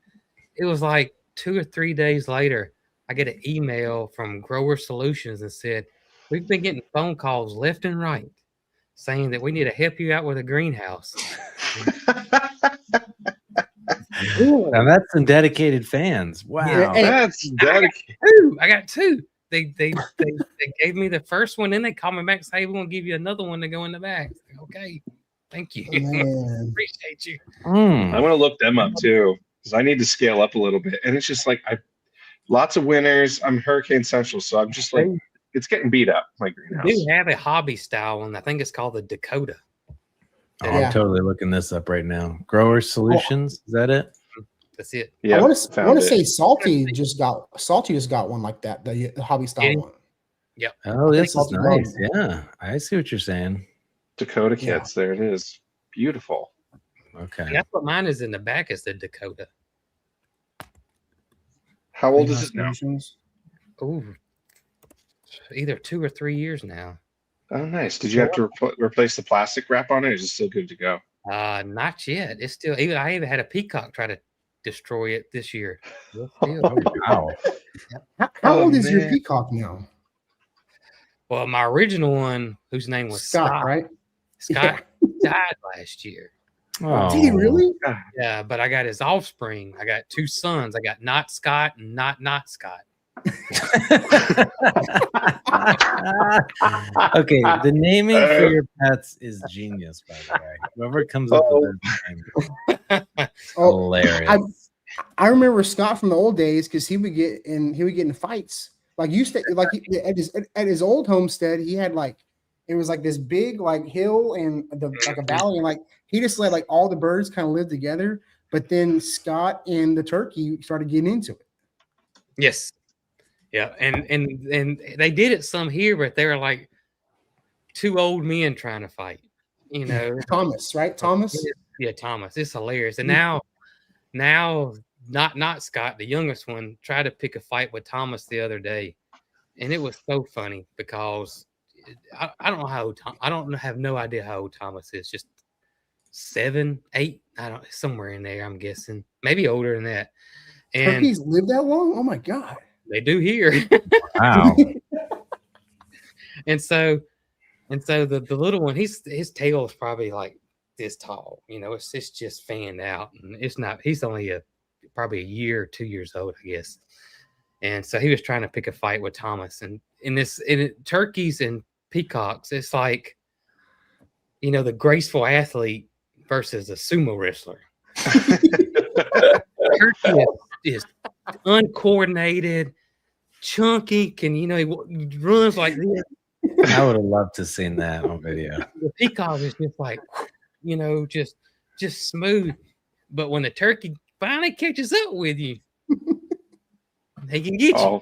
It was like 2 or 3 days later, I get an email from Grower Solutions and said, we've been getting phone calls left and right saying that we need to help you out with a greenhouse. Now that's some dedicated fans. Wow. Yeah, hey, That's dedicated. I got 2. They gave me the first one, then they called me back and say, hey, we want to give you another one to go in the back. Okay, thank you. Man. Appreciate you. I want to look them up too because I need to scale up a little bit. And it's just like lots of winters. I'm Hurricane Central, so I'm just like it's getting beat up. My We greenhouse. do have a hobby style one. I think it's called the Dakota. Oh, Yeah. I'm totally looking this up right now. Grower Solutions, is that it? That's it. Yeah, I want to found say it. Salty just got one like that. The hobby style Yeah. one. Yep. Oh, I think this is Salty nice. Love. Yeah, I see what you're saying. Dakota Yeah. kits. There it is. Beautiful. Okay. And that's what mine is in the back is the Dakota. How old is it now? Solutions. Oh, either 2 or 3 years now. Oh, nice. Did you have to replace the plastic wrap on it, or is it still good to go? Not yet. It's still I even had a peacock try to destroy it this year. Oh, wow. How Oh, old is your man. peacock now? Well, my original one, whose name was Scott, right? Scott died last year. Oh, Did he really? Yeah, but I got his offspring. I got 2 sons. I got not Scott and not Scott. Okay, the naming for your pets is genius, by the way. Whoever comes up with this name, hilarious. I remember Scott from the old days because he would get in fights. Like at his old homestead, he had it was like this big hill and like a valley, and he just let all the birds kind of live together. But then Scott and the turkey started getting into it. Yes. Yeah, and they did it some here, but they were like 2 old men trying to fight. You know, Thomas, right? Thomas. Yeah, Thomas. It's hilarious. And now, not Scott, the youngest one, tried to pick a fight with Thomas the other day, and it was so funny because I don't know how old I don't have no idea how old Thomas is. Just 7, 8, somewhere in there. I'm guessing maybe older than that. And Turkeys live that long? Oh my god! They do here. Wow. And so the little one, his tail is probably like this tall. You know, it's just fanned out, and it's not. He's only probably a year or 2 years old, I guess. And so he was trying to pick a fight with Thomas, and turkeys and peacocks, it's like, you know, the graceful athlete versus a sumo wrestler. Turkey is uncoordinated, chunky, he runs like this. I would have loved to have seen that on video. The peacock is just like, just smooth. But when the turkey finally catches up with you, he can get you.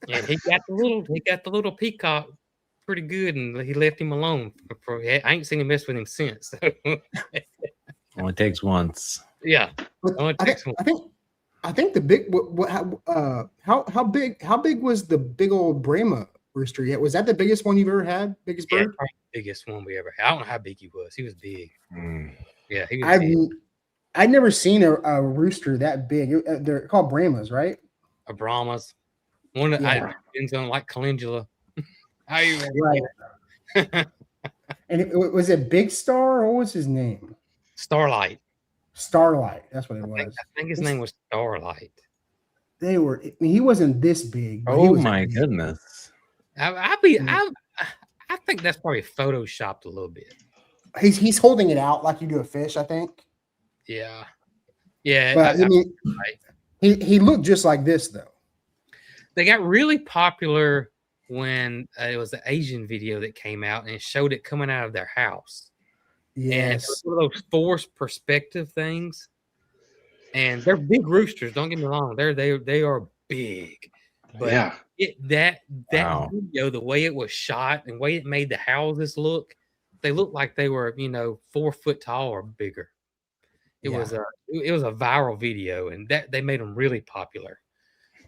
And he got the little peacock pretty good, and he left him alone. I ain't seen him mess with him since. So. Only takes once. Yeah. I think the big how big was the big old Brahma rooster yet? Was that the biggest one you've ever had? Biggest bird? Yeah, probably the biggest one we ever had. I don't know how big he was. He was big. Yeah, he was big. I'd never seen a rooster that big. They're called Brahmas, right? A Brahmas. One that depends on like calendula. How you right. And was it Big Star, or what was his name? Starlight. Starlight. That's what it was. I think his name was Starlight. He wasn't this big. Oh my goodness. I think that's probably photoshopped a little bit. He's holding it out like you do a fish, I think. Yeah. Yeah. But he looked just like this though. They got really popular when it was the Asian video that came out and it showed it coming out of their house. Yes. And it was one of those forced perspective things. And they're big roosters. Don't get me wrong. They are big. But that video, the way it was shot and the way it made the houses look, they looked like they were, 4 foot tall or bigger. It was a viral video, and that they made them really popular.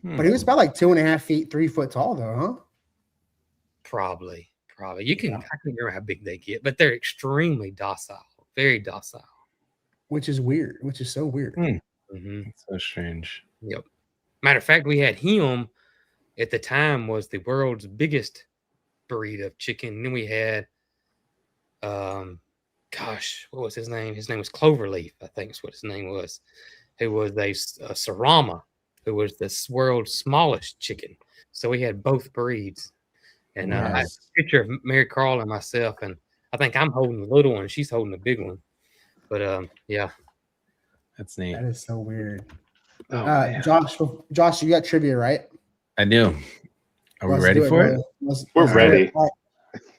But he was about like 2.5 feet, 3 foot tall, though, huh? Probably. You can. I can't remember how big they get, but they're extremely docile, very docile. Which is weird. Which is so weird. Mm-hmm. So strange. Yep. Matter of fact, we had him at the time was the world's biggest breed of chicken. And then we had, what was his name? His name was Cloverleaf, I think is what his name was. Who was a Sarama, who was the world's smallest chicken. So we had both breeds. And I have a picture of Mary Carl and myself, and I think I'm holding the little one. She's holding the big one. But yeah. That's neat. That is so weird. Josh, you got trivia, right? I do. Are we ready for it? We're ready.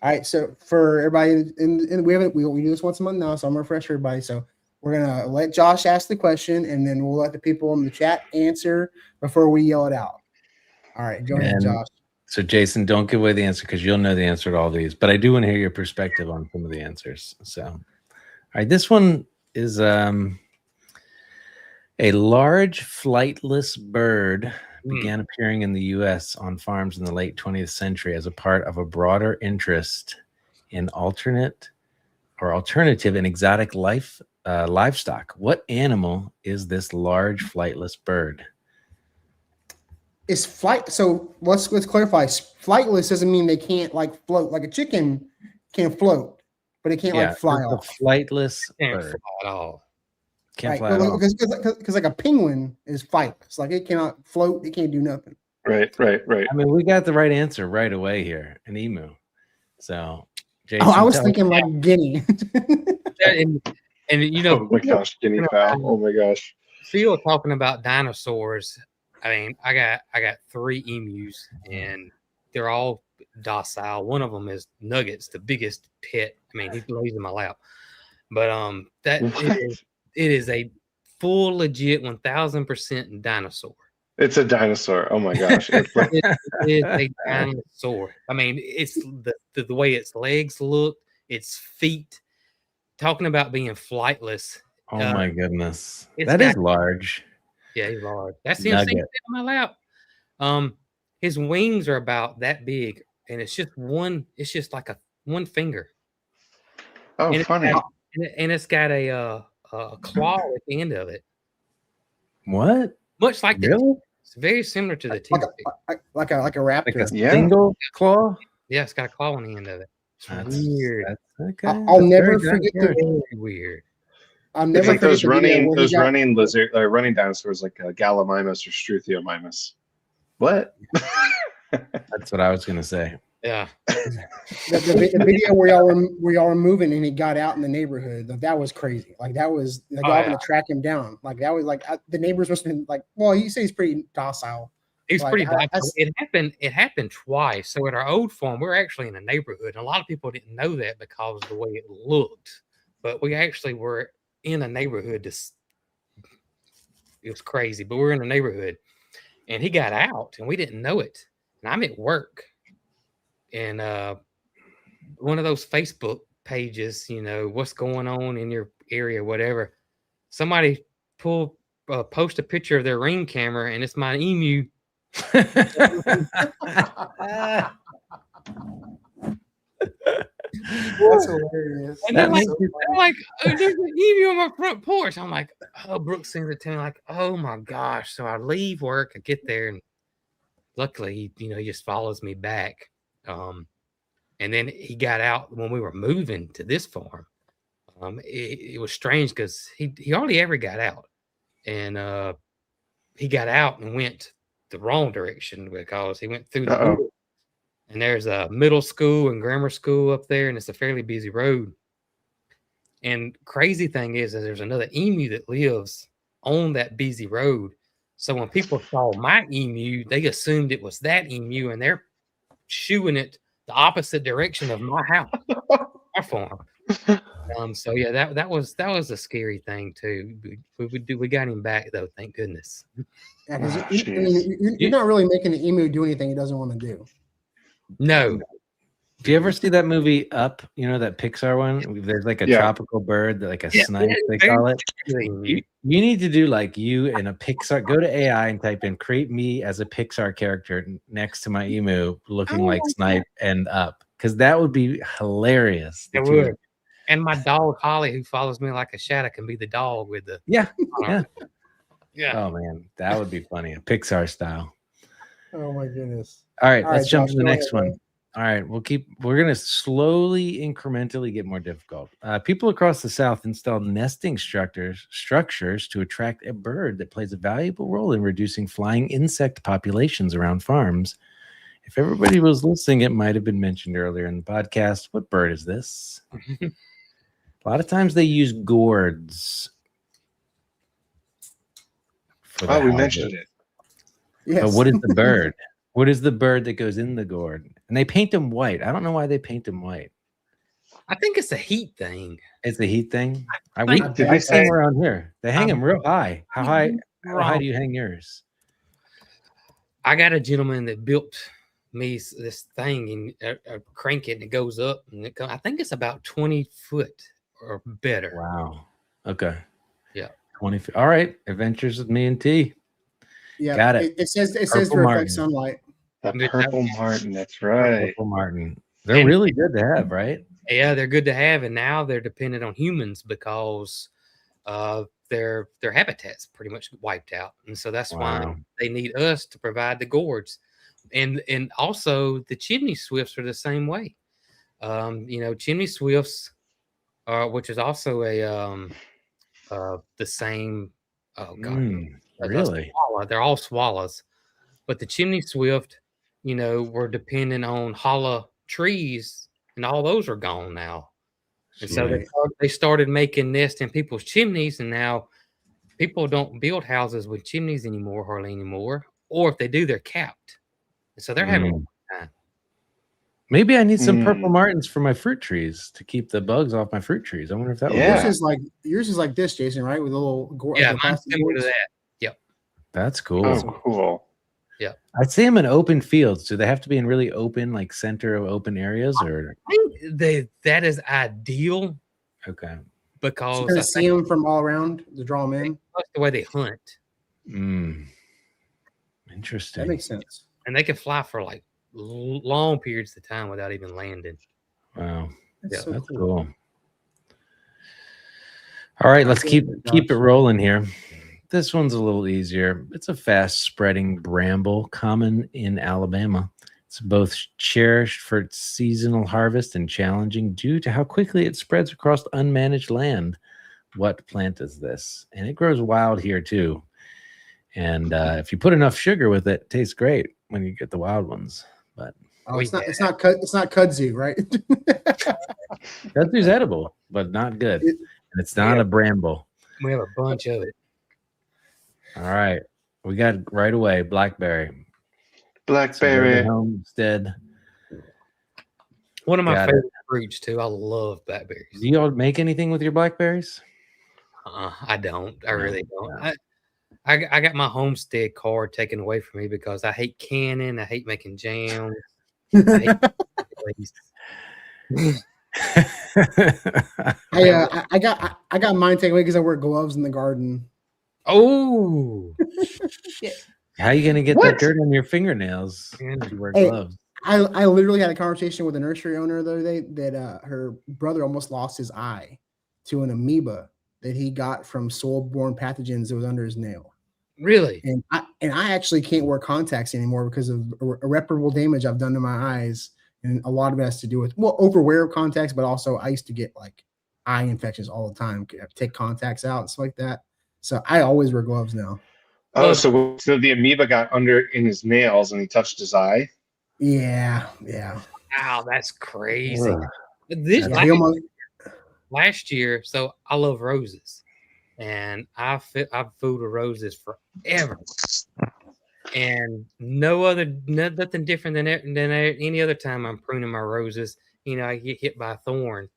All right, so for everybody, we do this once a month now, so I'm gonna refresh everybody. So we're gonna let Josh ask the question, and then we'll let the people in the chat answer before we yell it out. All right, go ahead, And Josh. so, Jason, don't give away the answer because you'll know the answer to all these. But I do want to hear your perspective on some of the answers. So, all right, this one is a large flightless bird began appearing in the U.S. on farms in the late 20th century as a part of a broader interest in alternative and exotic livestock. What animal is this large flightless bird? Is flight? So let's clarify. Flightless doesn't mean they can't like float. Like a chicken can float, but it can't like fly it's off. a flightless Can't bird. fly at all. Can't fly at all. Because like a penguin is flightless. Like it cannot float. It can't do nothing. Right. I mean, we got the right answer right away here. An emu. So, Jason, I was thinking like guinea. And you know, Oh my gosh, guinea fowl. Oh my gosh. Phil talking about dinosaurs. I mean, I got 3 emus, and they're all docile. One of them is Nuggets, the biggest pet. I mean, he lays in my lap. But it is a full legit 1000% dinosaur. It's a dinosaur. Oh my gosh. It's like, It is a dinosaur. I mean, it's the way its legs look, its feet. Talking about being flightless. Oh my goodness. it's That is got- large. Yeah, he's large. That's him Nugget. sitting on my lap. His wings are about that big, and it's just one. It's just like one finger. oh, And funny. it's got a claw at the end of it, What? much like the. Really? It's very similar to the like toothpick. like a raptor. Like a Yeah. single claw? Yeah, it's got a claw on the end of it. It's That's weird. That's okay. I'll That's never very forget good. Very weird. I'll It's never like forget those the video running where he got- running lizard running dinosaurs like Gallimimus or Struthiomimus. What? That's what I was gonna say. Yeah. the video where y'all were moving and he got out in the neighborhood. Like, that was crazy. Like that was like y'all gonna track him down. Like that was like the neighbors must have been like, well, you say he's pretty docile. He's Like, pretty I- docile. It happened twice. So at our old farm, we're actually in a neighborhood. And a lot of people didn't know that because of the way it looked. But we actually were in a neighborhood. It was crazy, but we're in a neighborhood. And he got out and we didn't know it. And I'm at work. And one of those Facebook pages, you know, what's going on in your area, whatever. Somebody post a picture of their Ring camera, and it's my emu. That's hilarious. And That they're like, makes you- they're like, oh, there's an emu on my front porch. I'm like, oh, Brooks sends it to me, like, oh my gosh. So I leave work, I get there, and luckily, you know, he just follows me back. And then he got out when we were moving to this farm. It was strange because he hardly ever got out. And he got out and went the wrong direction because he went through the woods. And there's a middle school and grammar school up there, and it's a fairly busy road. And crazy thing is that there's another emu that lives on that busy road. So when people saw my emu, they assumed it was that emu, and they're shooing it the opposite direction of my house, our farm. So yeah, that was a scary thing too. We got him back though, thank goodness. Yeah, 'cause you're not really making the emu do anything he doesn't want to do. No. Do you ever see that movie Up? You know, that Pixar one? There's like a tropical bird, like a snipe, they call it. You need to do like you in a Pixar. Go to AI and type in create me as a Pixar character next to my emu looking like Snipe and Up. Because that would be hilarious. It would. And my dog Holly, who follows me like a shadow, can be the dog with the Yeah. yeah. Oh man, that would be funny. A Pixar style. Oh my goodness. All right, All let's right, jump Josh, to the go next ahead, one. All right, we're going to slowly, incrementally get more difficult. People across the South installed nesting structures to attract a bird that plays a valuable role in reducing flying insect populations around farms. If everybody was listening, it might have been mentioned earlier in the podcast. What bird is this? A lot of times they use gourds. Oh, we mentioned it. Yes. But what is the bird? What is the bird that goes in the gourd? And they paint them white. I don't know why they paint them white. I think it's a heat thing. It's a heat thing. think- I Did they see them say- around here. They hang them real high. How high? How high Wrong. do you hang yours? I got a gentleman that built me this thing and crank it and it goes up and I think it's about 20 foot or better. Wow. Okay. Yeah. 20 feet. All right. Adventures with me and T. Yeah, Got it. It says to Purple reflect martin. sunlight. The purple martin. That's right. Purple martin. They're And- really good to have, right? Yeah, they're good to have, and now they're dependent on humans because their habitat's pretty much wiped out, and so that's why Wow. they need us to provide the gourds, and also the chimney swifts are the same way. Chimney swifts, which is also the same. Oh god, a Really? swallow. They're all swallows, but the chimney swift, were dependent on hollow trees, and all those are gone now. And so Jeez. they started making nests in people's chimneys, and now people don't build houses with chimneys anymore, hardly anymore. Or if they do, they're capped. And so they're having Maybe I need some purple martins for my fruit trees to keep the bugs off my fruit trees. I wonder if that would Yeah. work. Yours is like this, Jason, right? With a little gourd. yeah, the mine's plastic similar to gourds? that. That's cool. Oh, cool. I see them in open fields. Do they have to be in really open, like center of open areas, or I think that is ideal okay? So because you're gonna see them from all around to draw them in. that's the way they hunt, Interesting. That makes sense. and they can fly for like long periods of time without even landing. Wow, That's so that's cool. cool. All right, let's keep it rolling here. This one's a little easier. It's a fast spreading bramble common in Alabama. It's both cherished for its seasonal harvest and challenging due to how quickly it spreads across unmanaged land. What plant is this? And it grows wild here too. And if you put enough sugar with it, it tastes great when you get the wild ones. But It's not kudzu, right? kudzu's edible, but not good. And it's not a bramble. We have a bunch of it. All right. We got right away blackberry. Blackberry. Homestead. One of my Got favorite fruits too. I love blackberries. Do y'all make anything with your blackberries? I don't. I really don't. No. I got my homestead card taken away from me because I hate canning. I hate making jam. I got mine taken away because I wear gloves in the garden. Oh, How are you gonna get What? that dirt on your fingernails if you wear Hey, gloves? I literally had a conversation with a nursery owner the other day that her brother almost lost his eye to an amoeba that he got from soil-borne pathogens that was under his nail. really? And I actually can't wear contacts anymore because of irreparable damage I've done to my eyes, and a lot of it has to do with overwear of contacts, but also I used to get like eye infections all the time. Take contacts out and stuff like that. So I always wear gloves now. Oh, so the amoeba got under in his nails and he touched his eye. Yeah. Wow, that's crazy. Ugh. This Yeah, last year, so I love roses, and I've fooled with roses forever, and nothing different than any other time I'm pruning my roses. I get hit by a thorn,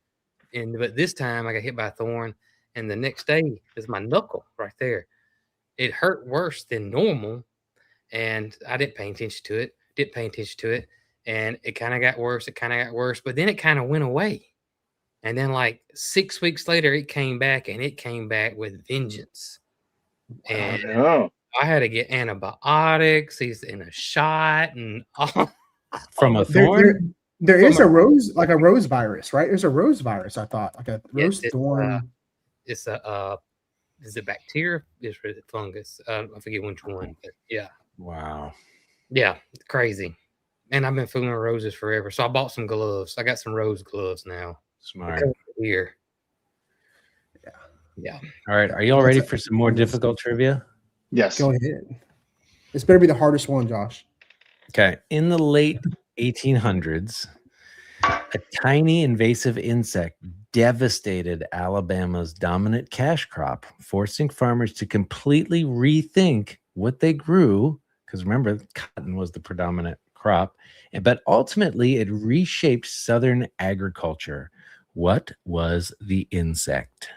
but this time I got hit by a thorn, and the next day is my knuckle right there. It hurt worse than normal, and I didn't pay attention to it. And it kind of got worse. But then it kind of went away. And then like 6 weeks later, it came back, and it came back with vengeance. And No. I had to get antibiotics. He's in a shot and all. From a thorn? There is a rose virus, right? There's a rose virus. I thought like a Yes, rose thorn. It's is it bacteria? Is it fungus? I forget which one. But yeah. Wow. Yeah, crazy. And I've been fooling with roses forever. So I bought some gloves. I got some rose gloves now. Smart. Here. Yeah. All right. Are y'all ready for some more difficult trivia? Yes. Go ahead. This better be the hardest one, Josh. Okay. In the late 1800s, a tiny invasive insect devastated Alabama's dominant cash crop, forcing farmers to completely rethink what they grew because remember, cotton was the predominant crop, but ultimately it reshaped southern agriculture. What was the insect?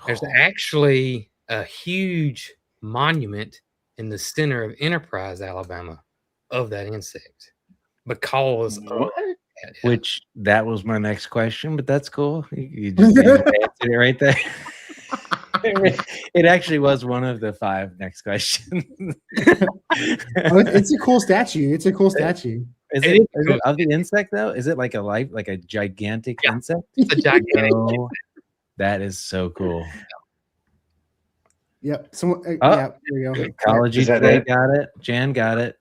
There's actually a huge monument in the center of Enterprise, Alabama, of that insect because What? Which that was my next question, but that's cool. You just answered it right there. It actually was one of the 5 next questions. It's a cool statue. It's a cool statue. Is It it, is is cool. it of the insect though? Is it like a gigantic Yeah. insect? It's a gigantic. No, that is so cool. Yep. Someone, Oh, yeah, there we go. Ecology Is that today it? got it. Jan got it.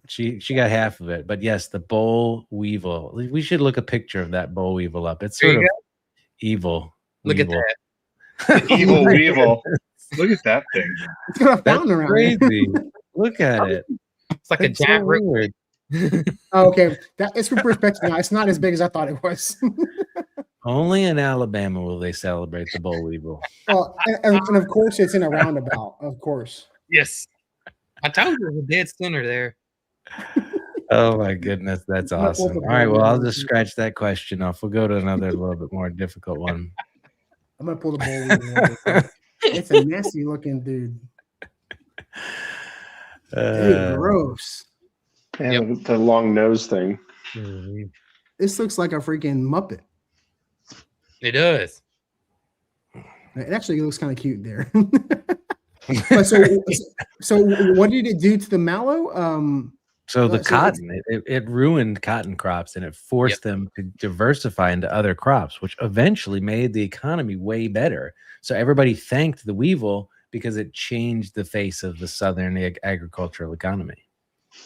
She got half of it. But yes, the boll weevil. We should look a picture of that boll weevil up. It's There sort you of evil. Look weevil. at The evil weevil. Look at that thing. It's got a That's fountain around it. crazy. Look at it. that. It's like a It's so giant root. weird. Oh, okay, that is for perspective now. It's not as big as I thought it was. Only in Alabama will they celebrate the boll weevil. Well, and of course, it's in a roundabout. Of course. Yes. I told you there's a dead center there. Oh my goodness, that's What awesome. the All right, well, boll I'll weevil just is. scratch that question off. We'll go to another little bit more difficult one. I'm gonna pull the bowl. Weevil. It's a nasty looking dude. Dude, gross. And the long nose thing. This looks like a freaking Muppet. It does. It actually looks kind of cute there. But so what did it do to the mallow? So the So cotton, it ruined cotton crops and it forced them to diversify into other crops, which eventually made the economy way better. So everybody thanked the weevil because it changed the face of the southern agricultural economy.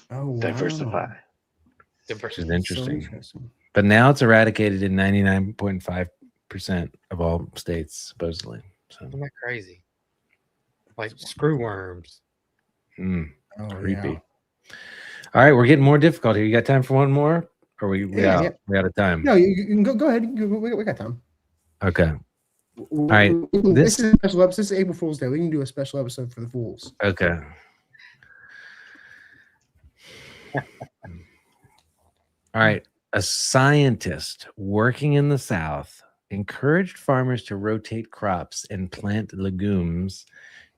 Oh, wow. Diversify. Which is So interesting. interesting. But now it's eradicated in 99.5% of all states, supposedly. So Isn't that crazy? Like screw worms. Oh, creepy. yeah. All right, we're getting more difficult here. You got time for one more? Or we Yeah, out? yeah. We out of time? No, you can go ahead. We got time. Okay. All right, This is a special episode. This is April Fool's Day. We can do a special episode for the fools. Okay. All right. A scientist working in the South encouraged farmers to rotate crops and plant legumes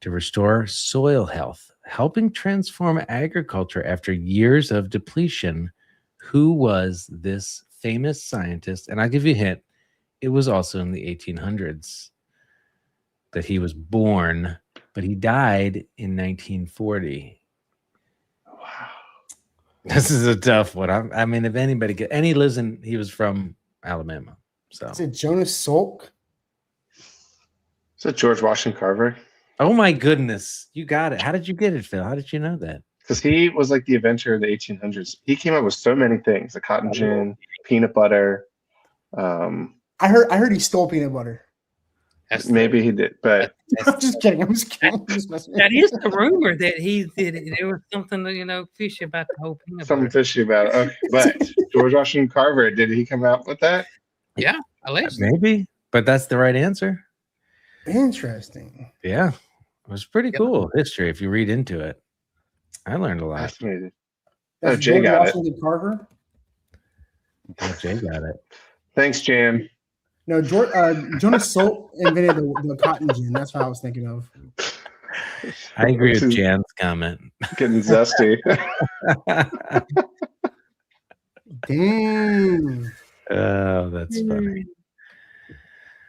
to restore soil health, helping transform agriculture after years of depletion. Who was this famous scientist? And I'll give you a hint. It was also in the 1800s that he was born, but he died in 1940. Wow. This is a tough one. I mean, if anybody get any, listen, he was from Alabama. So, Is it Jonas Salk? Is that George Washington Carver? oh my goodness, you got it. How did you get it, Phil? How did you know that? Because he was like the inventor of the 1800s. He came up with so many things: the cotton gin, peanut butter. I heard he stole peanut butter. Maybe he did, but I'm just kidding. I'm just kidding. I'm just messing with That you. is the rumor that he did it. There was something, fishy about the whole peanut something butter. fishy about it. Okay. But George Washington Carver, did he come out with that? Yeah, allegedly. Maybe, but that's the right answer. Interesting. Yeah, it was pretty cool history if you read into it. I learned a lot. Fascinating. That's Jay George got it. Washington Carver. Yeah, Jay got it. Thanks, Jan. No, Jonas Salk invented the cotton gin. That's what I was thinking of. I agree This with is Jan's comment. Getting zesty. Damn. Oh, that's funny.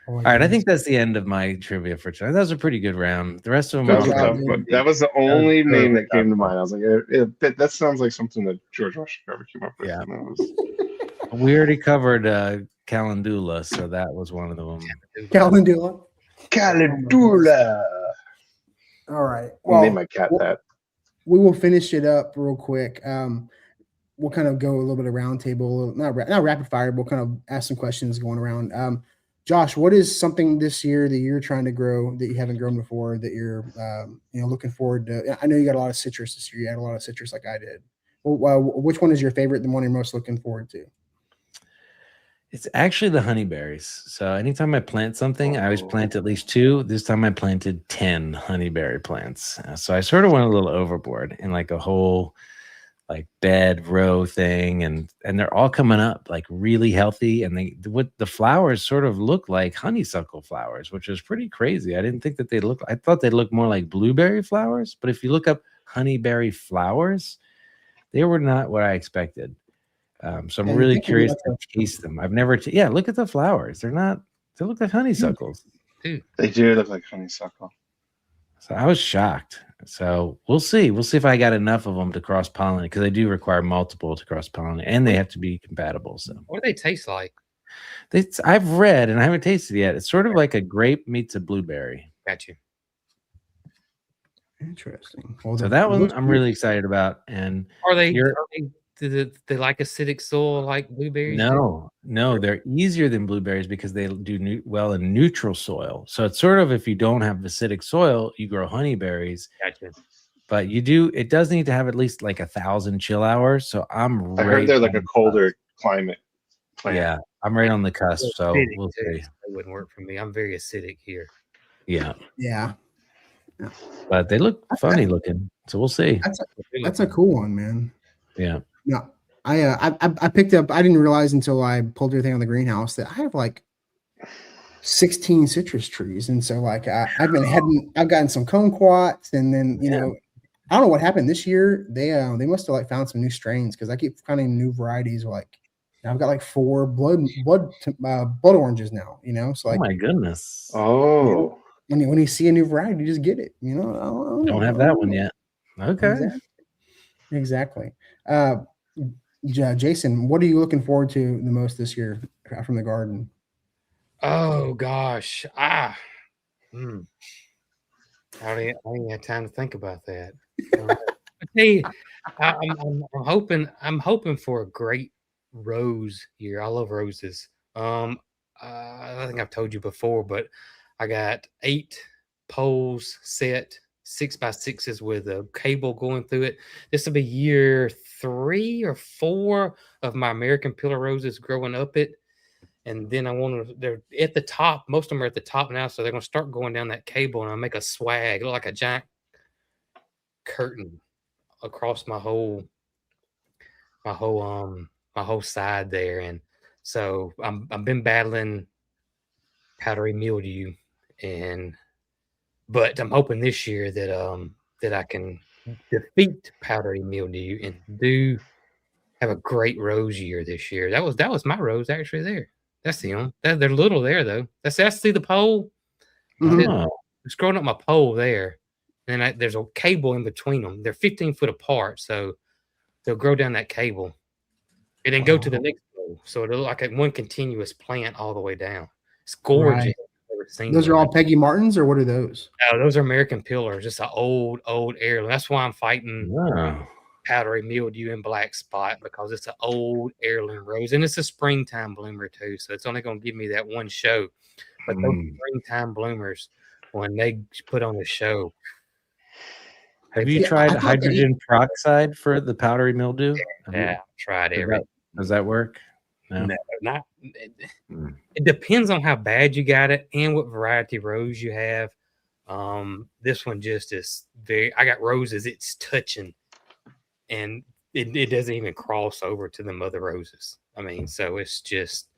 Oh, All right, I think that's the end of my trivia for tonight. That was a pretty good round. The rest of them That were was, a job, tough dude. one. That was the only That was name really that came to tough. mind. I was like, that sounds like something that George Washington Carver came up with. Yeah. And that was- We already covered Calendula, so that was one of them. Calendula. Calendula. All right. I'll Well, name my cat that. we will finish it up real quick. We'll kind of go a little bit of roundtable, not rapid fire. But we'll kind of ask some questions going around. Josh, what is something this year that you're trying to grow that you haven't grown before that you're looking forward to? I know you got a lot of citrus this year. You had a lot of citrus like I did. Well, which one is your favorite? The one you're most looking forward to? It's actually the honeyberries. So anytime I plant something, I always plant at least 2. This time I planted 10 honeyberry plants. So I sort of went a little overboard in like a whole like bed row thing, and they're all coming up like really healthy, and the flowers sort of look like honeysuckle flowers, which is pretty crazy. I didn't think that they look. I thought they'd look more like blueberry flowers, but if you look up honeyberry flowers, they were not what I expected. So I'm really curious to taste them. I've never, look at the flowers. They look like honeysuckles. They do look like honeysuckle. So I was shocked. So we'll see. We'll see if I got enough of them to cross pollinate, because they do require multiple to cross pollinate, and they have to be compatible. So what do they taste like? I've read and I haven't tasted it yet. It's sort of like a grape meets a blueberry. Got you. Interesting. So that one I'm really excited about. And are they do they like acidic soil like blueberries? No, they're easier than blueberries because they do well in neutral soil. So it's sort of, if you don't have acidic soil, you grow honeyberries. Gotcha. But it does need to have at least like 1,000 chill hours. So I heard they're like a colder climate plant. Yeah, I'm right on the cusp. So we'll see. It wouldn't work for me. I'm very acidic here. Yeah. Yeah. But they look funny looking. So we'll see. That's a cool one, man. Yeah. No, I picked up. I didn't realize until I pulled everything on the greenhouse that I have like 16 citrus trees, and so like I've gotten some kumquats, and then I don't know what happened this year. They must have like found some new strains, because I keep finding new varieties. Like I've got like 4 blood oranges now. So like, oh my goodness. Oh, when you see a new variety, you just get it. I don't have that one yet. Okay. Exactly. Jason, what are you looking forward to the most this year from the garden? Oh gosh. I don't even have time to think about that. I'm hoping for a great rose year. I love roses. I think I've told you before, but I got 8 poles set, 6x6s with a cable going through it. This will be year 3 or 4 of my American pillar roses growing up it. And then they're at the top. Most of them are at the top now. So they're going to start going down that cable, and I'll make a swag, look like a giant curtain across my whole side there. And so I've been battling powdery mildew, but I'm hoping this year that I can defeat powdery mildew and do have a great rose year this year. That was my rose actually there. That's them. They're little there though. That's see the pole. It's growing up my pole there, and there's a cable in between them. They're 15 foot apart, so they'll grow down that cable and then go to the next pole. So it'll look like one continuous plant all the way down. It's gorgeous. Right. Those are all Peggy Martins, or what are those? No, those are American pillars. Just an old heirloom. That's why I'm fighting powdery mildew and black spot, because it's an old heirloom rose, and it's a springtime bloomer too. So it's only going to give me that one show. But those springtime bloomers, when they put on the show. Have you tried hydrogen peroxide for the powdery mildew? Yeah, I've tried everything. Does that work? No, not. It depends on how bad you got it and what variety rose you have. This one just is I got roses it's touching, and it doesn't even cross over to the mother roses. I mean, so it's just,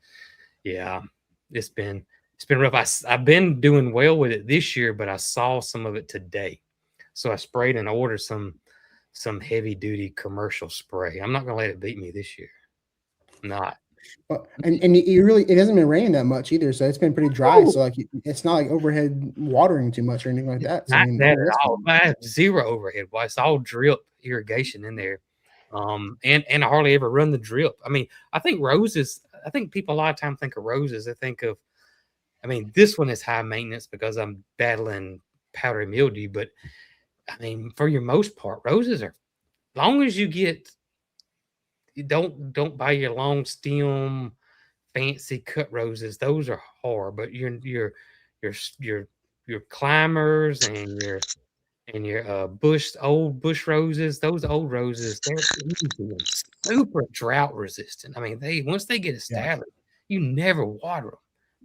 it's been rough. I've been doing well with it this year, but I saw some of it today, so I sprayed and ordered some heavy duty commercial spray. I'm not gonna let it beat me this year. Not. Well, and you really, it hasn't been raining that much either, so it's been pretty dry. So like, it's not like overhead watering too much or anything like that. So, not that at all. I have zero overhead. Well, it's all drip irrigation in there, and I hardly ever run the drip. I mean, I think roses. I think people a lot of times think of roses. They think of, I mean, this one is high maintenance because I'm battling powdery mildew. But I mean, for your most part, roses are, long as you get. You don't buy your long stem, fancy cut roses. Those are hard, but your climbers and your old bush roses. Those old roses, they're easy and super drought resistant. I mean, once they get established, you never water them.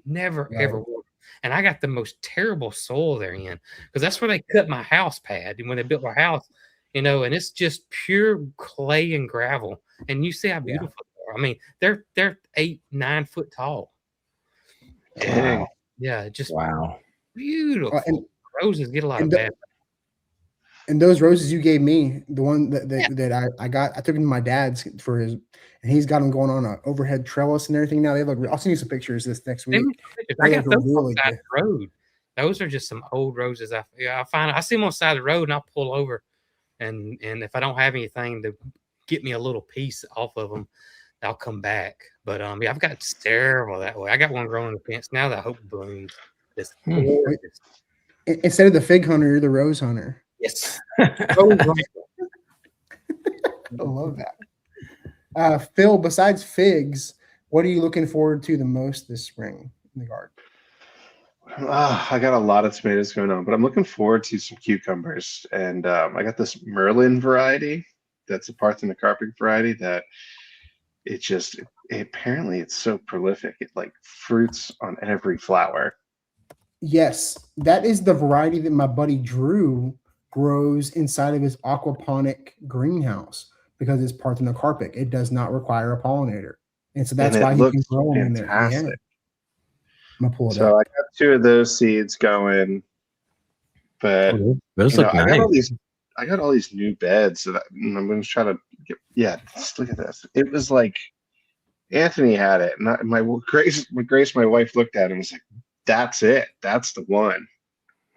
Never, Right. ever water 'em. And I got the most terrible soil they're in because that's where they cut my house pad. And when they built my house, and it's just pure clay and gravel. And you see how beautiful they are. I mean, they're 8, 9 foot tall. Dang. Wow. Yeah, just Wow. beautiful. And Roses get a lot of and bad. and those roses you gave me, the one that I got, I took them to my dad's for his, and he's got them going on an overhead trellis and everything. Now they look. I'll send you some pictures this next week. I They got look those on really the side good. of the road. Those are just some old roses. I see them on the side of the road, and I'll pull over, and if I don't have anything to get me a little piece off of them, I'll come back. But yeah, I've got several that way. I got one growing in the fence now that I hope blooms. It's gorgeous. Instead of the fig hunter, you're the rose hunter. Yes. I love that. Phil, besides figs, what are you looking forward to the most this spring in the garden? I got a lot of tomatoes going on, but I'm looking forward to some cucumbers. And I got this Merlin variety that's a parthenocarpic variety that apparently it's so prolific. It like fruits on every flower. Yes, that is the variety that my buddy Drew grows inside of his aquaponic greenhouse because it's parthenocarpic. It does not require a pollinator. And so that's why he can grow them in there. Yeah. I'm gonna pull it up. So I got 2 of those seeds going, but those look nice. I got all these new beds that I'm going to try to get. Yeah, look at this. It was like Anthony had it, and my Grace, my wife looked at it and was like, "That's it. That's the one.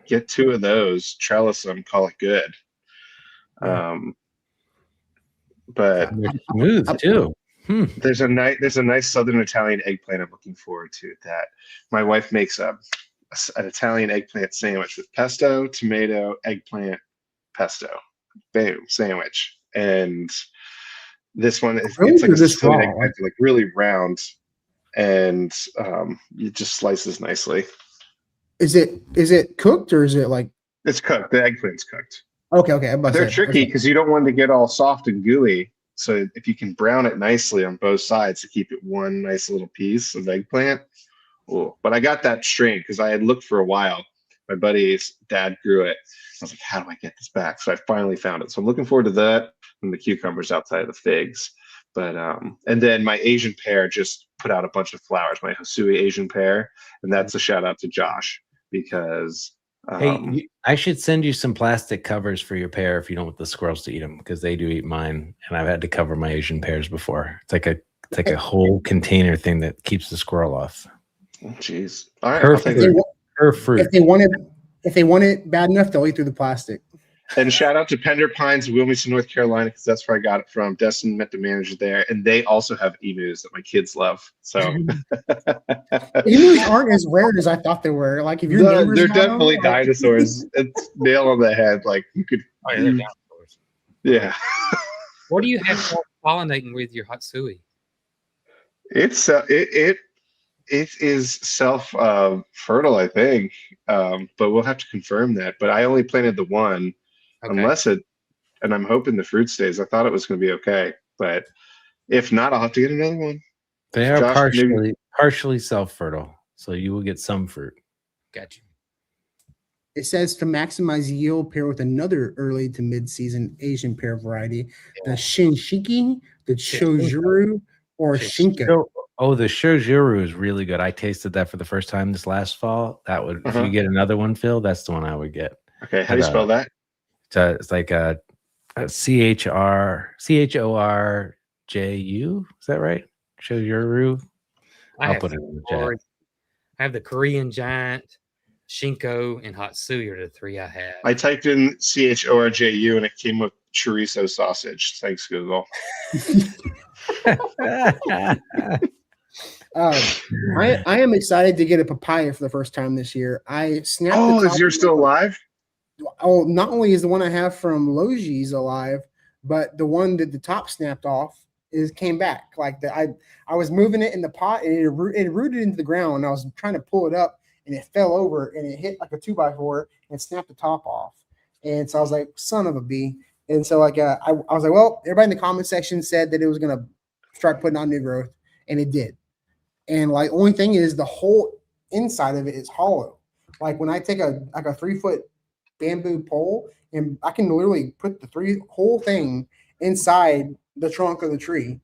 Get 2 of those, trellis them, call it good." But they're smooth too. There's a nice Southern Italian eggplant I'm looking forward to. That my wife makes an Italian eggplant sandwich with pesto, tomato, eggplant, pesto, boom, sandwich. And this one it's like a Sicilian eggplant, like really round, and it just slices nicely. Is it cooked or is it like? It's cooked. The eggplant's cooked. Okay. They're tricky because you don't want to get all soft and gooey. So if you can brown it nicely on both sides to keep it one nice little piece of eggplant. Oh, but I got that strain because I had looked for a while. My buddy's dad grew it. I was like, how do I get this back? So I finally found it. So I'm looking forward to that and the cucumbers outside of the figs. But and then my Asian pear just put out a bunch of flowers, my Hosui Asian pear. And that's a shout out to Josh because hey, I should send you some plastic covers for your pear if you don't want the squirrels to eat them, because they do eat mine, and I've had to cover my Asian pears before. It's like a whole container thing that keeps the squirrel off. Oh, jeez. All right. Her fruit. If they want it bad enough, they'll eat through the plastic. And shout out to Pender Pines, Wilmington, North Carolina, because that's where I got it from. Destin met the manager there, and they also have emus that my kids love. So emus aren't as rare as I thought they were. Like if you're they're definitely dinosaurs. It's nail on the head. Like you could. Oh, yeah, they're dinosaurs. Yeah. What do you have for pollinating with your Hatsui? It's it is self fertile, I think, but we'll have to confirm that. But I only planted the one. Okay. And I'm hoping the fruit stays. I thought it was going to be okay, but if not, I'll have to get another one. They are partially self-fertile, so you will get some fruit. Gotcha. It says to maximize yield, pair with another early to mid-season Asian pear variety, the Shinshiki, the Chojuru, or Shinko. Oh, the Chojuru is really good. I tasted that for the first time this last fall. That would, if you get another one, Phil, that's the one I would get. Okay, how do you spell that? It's like a CHORJU. Is that right? Chojuru. I'll put it in the chat. I have the Korean Giant, Shinko, and Hatsui are the 3 I have. I typed in CHORJU and it came with chorizo sausage. Thanks, Google. I am excited to get a papaya for the first time this year. I snapped. Oh, is yours still alive? Oh, not only is the one I have from Logi's alive, but the one that the top snapped off came back. Like I was moving it in the pot and it rooted into the ground. And I was trying to pull it up and it fell over and it hit like a 2x4 and snapped the top off. And so I was like, son of a bee. And so I was like, well, everybody in the comment section said that it was gonna start putting on new growth, and it did. and like only thing is the whole inside of it is hollow. Like when I take a 3-foot bamboo pole and I can literally put the whole thing inside the trunk of the tree,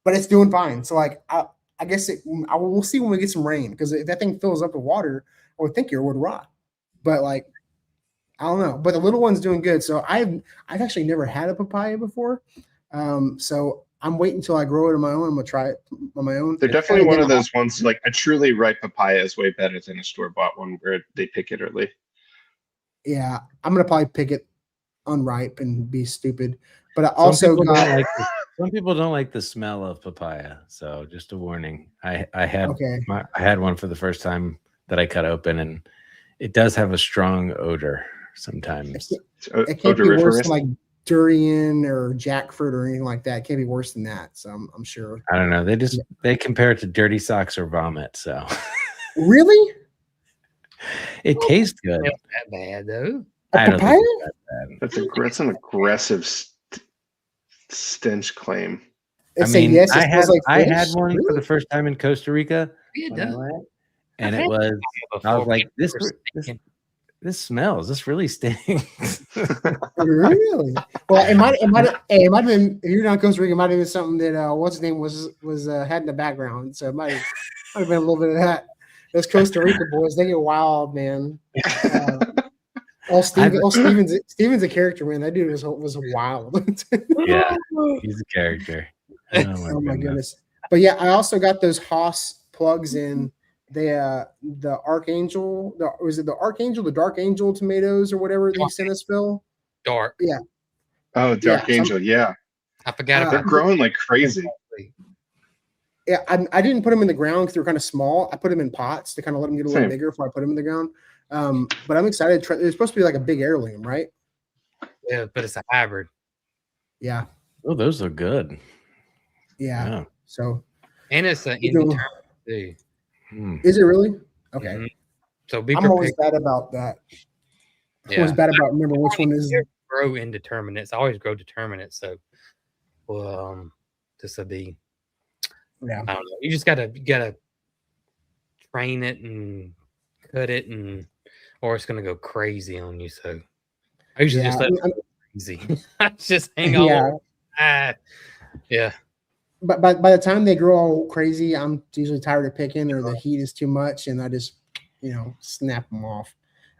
but it's doing fine. So like I guess we'll see when we get some rain, because if that thing fills up with water, I would think it would rot. But like I don't know. But the little one's doing good. So I've actually never had a papaya before. So I'm waiting until I grow it on my own. I'm gonna try it on my own. They're definitely one of those ones, like a truly ripe papaya is way better than a store-bought one where they pick it early. Yeah, I'm gonna probably pick it unripe and be stupid. But I also got some people don't like the smell of papaya. So just a warning. I had okay. I had one for the first time that I cut open, and it does have a strong odor sometimes. It can't be worse than like durian or jackfruit or anything like that. It can't be worse than that. So I'm sure. I don't know. They compare it to dirty socks or vomit. So really, it tastes good. Not that bad though. I don't think it's that bad. That's an aggressive stench claim. I mean, yes, I had one for the first time in Costa Rica, and it was. I was like, this smells. This really stinks. Really? Well, it might have been. If you're not Costa Rica, it might have been something that what's his name was had in the background. So it might have been a little bit of that. Those Costa Rica boys, they get wild, man. Steven's a character, man. That dude was wild. Yeah, he's a character. Oh my goodness. But yeah, I also got those Haas plugs in. The Archangel, the Dark Angel tomatoes or whatever they sent us, Phil? Dark. Yeah. Oh, Dark Angel, yeah. I forgot they're growing like crazy. Yeah, I didn't put them in the ground because they were kind of small. I put them in pots to kind of let them get a little bigger before I put them in the ground. But I'm excited to try. They're supposed to be like a big heirloom, right? Yeah, but it's a hybrid. Yeah. Oh, those are good. Yeah. So. And it's an indeterminate too. Is it really? Okay. Mm-hmm. So I'm always bad about that. Yeah. Always bad about remember which one is grow indeterminates. I always grow determinate. So, this would be. Yeah. I don't know. You just gotta train it and cut it, or it's gonna go crazy on you. So I usually just let it go crazy. I just hang on. Yeah. But by the time they grow all crazy, I'm usually tired of picking, or the heat is too much, and I just, snap them off.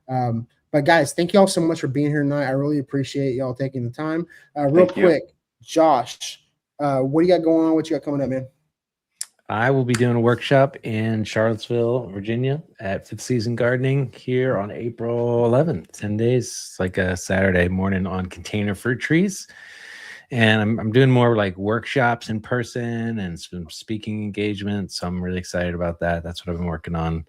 But guys, thank y'all so much for being here tonight. I really appreciate y'all taking the time. Real quick, Josh, what do you got going on? What you got coming up, man? I will be doing a workshop in Charlottesville, Virginia at Fifth Season Gardening here on April 11th, 10 days. It's like a Saturday morning on container fruit trees. And I'm doing more like workshops in person and some speaking engagements. So I'm really excited about that. That's what I've been working on.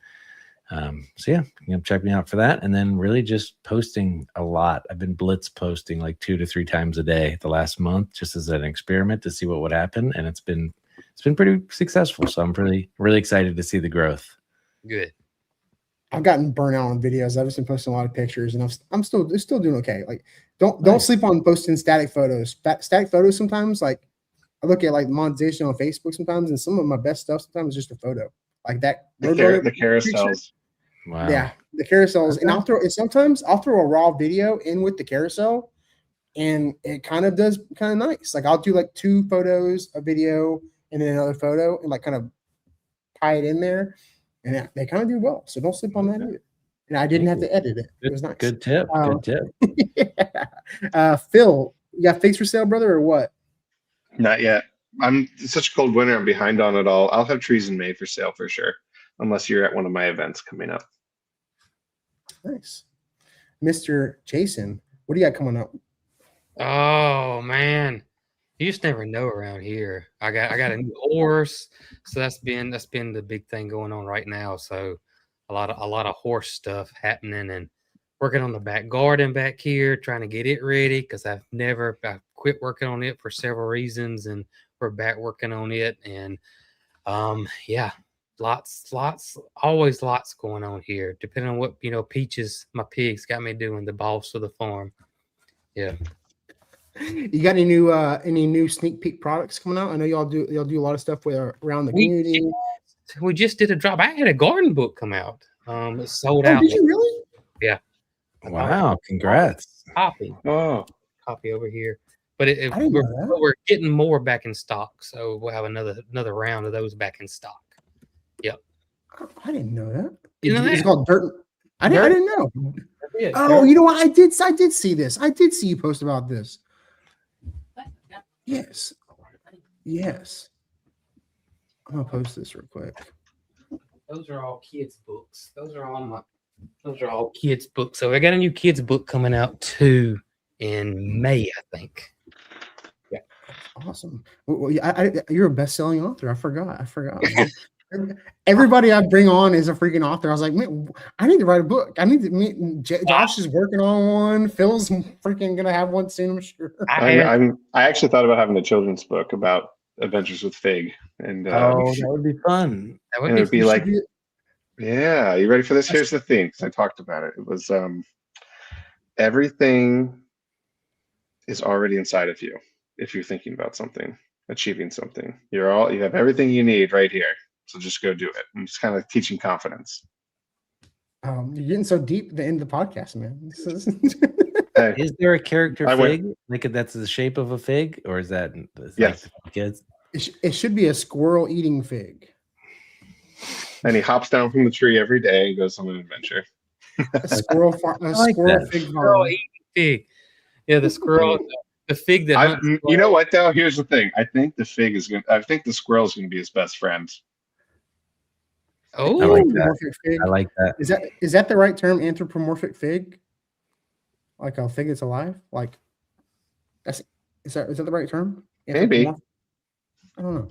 So yeah, you can check me out for that. And then really just posting a lot. I've been blitz posting like 2 to 3 times a day the last month, just as an experiment to see what would happen. And it's been pretty successful. So I'm really, really excited to see the growth. Good. I've gotten burnt out on videos. I've just been posting a lot of pictures, and I'm still doing okay. Like, don't sleep on posting static photos. Static photos sometimes, like I look at like monetization on Facebook sometimes, and some of my best stuff sometimes is just a photo like that. The carousels. Wow. Yeah, the carousels, and sometimes I'll throw a raw video in with the carousel, and it kind of does kind of nice. Like I'll do like 2 photos, a video, and then another photo, and like kind of tie it in there. And they kind of do well. So don't sleep on that either. And I didn't have to edit it. It was nice. Good tip. Good tip. Yeah. Phil, you got figs for sale, brother, or what? Not yet. It's such a cold winter. I'm behind on it all. I'll have trees in May for sale for sure. Unless you're at one of my events coming up. Nice. Mr. Jason, what do you got coming up? Oh man. You just never know around here. I got a new horse, so that's been the big thing going on right now. So a lot of horse stuff happening, and working on the back garden back here, trying to get it ready because I quit working on it for several reasons, and we're back working on it. And always lots going on here. Depending on what Peaches, my pigs, got me doing, the boss of the farm. Yeah. You got any new sneak peek products coming out? I know y'all do a lot of stuff with around the community. we just did a drop. I had a garden book come out. It sold Oh, out. did you really? Yeah. Wow, congrats. Copy Oh, over here. But I didn't know that. we're getting more back in stock, so we'll have another round of those back in stock. Yep. I didn't know that. You know It's that? called Dirt. I didn't know. Yeah, Oh, you know what? I did see this. I did see you post about this. Yes. Yes. I'm gonna post this real quick. those are all kids' books. Those are all kids' books. So I got a new kids' book coming out too in May, I think. Yeah. Awesome. Well, you're a best-selling author. I forgot. Everybody I bring on is a freaking author. I was like, man, I need to write a book. I need to meet. Josh is working on one. Phil's freaking gonna have one soon, I'm sure. I actually thought about having a children's book about adventures with Fig, and Oh, that would be fun. That and would it'd be like, be- yeah, you ready for this? Here's the thing, because I talked about it. It was everything is already inside of you. If you're thinking about something, achieving something, you have everything you need right here. So just go do it. I'm just kind of teaching confidence. You're getting so deep at the end of the podcast, man. Hey, Is there a character I went- fig? Like that's the shape of a fig, or is that Yes. like kids? It should be a squirrel eating fig. and he hops down from the tree every day and goes on an adventure. A squirrel like that. fig squirrel farm. eating fig. Yeah, the squirrel, the fig that hunts You know what though? Here's the thing. I think the squirrel is gonna be his best friend. Oh, I like that. Anthropomorphic fig. I like that. Is that the right term? Anthropomorphic fig? Like a fig that's alive? Like is that the right term? Maybe. Anthropomorphic? I don't know.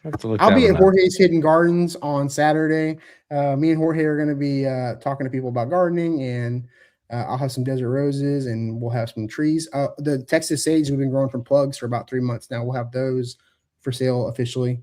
I have to look I'll that be one at up. Jorge's Hidden Gardens on Saturday. Me and Jorge are going to be talking to people about gardening, and I'll have some desert roses, and we'll have some trees. The Texas sage we've been growing from plugs for about 3 months now. We'll have those for sale officially.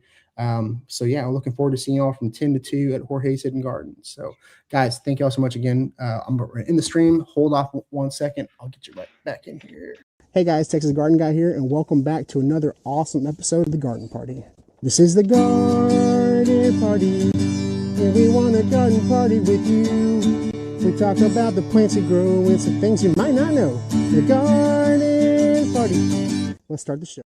So yeah, I'm looking forward to seeing y'all from 10 to 2 at Jorge's Hidden Gardens. So guys, thank y'all so much again. I'm in the stream. Hold off 1 second. I'll get you right back in here. Hey guys, Texas Garden Guy here, and welcome back to another awesome episode of the Garden Party. This is the Garden Party, and we want a garden party with you. We talk about the plants we grow and some things you might not know. The Garden Party. Let's start the show.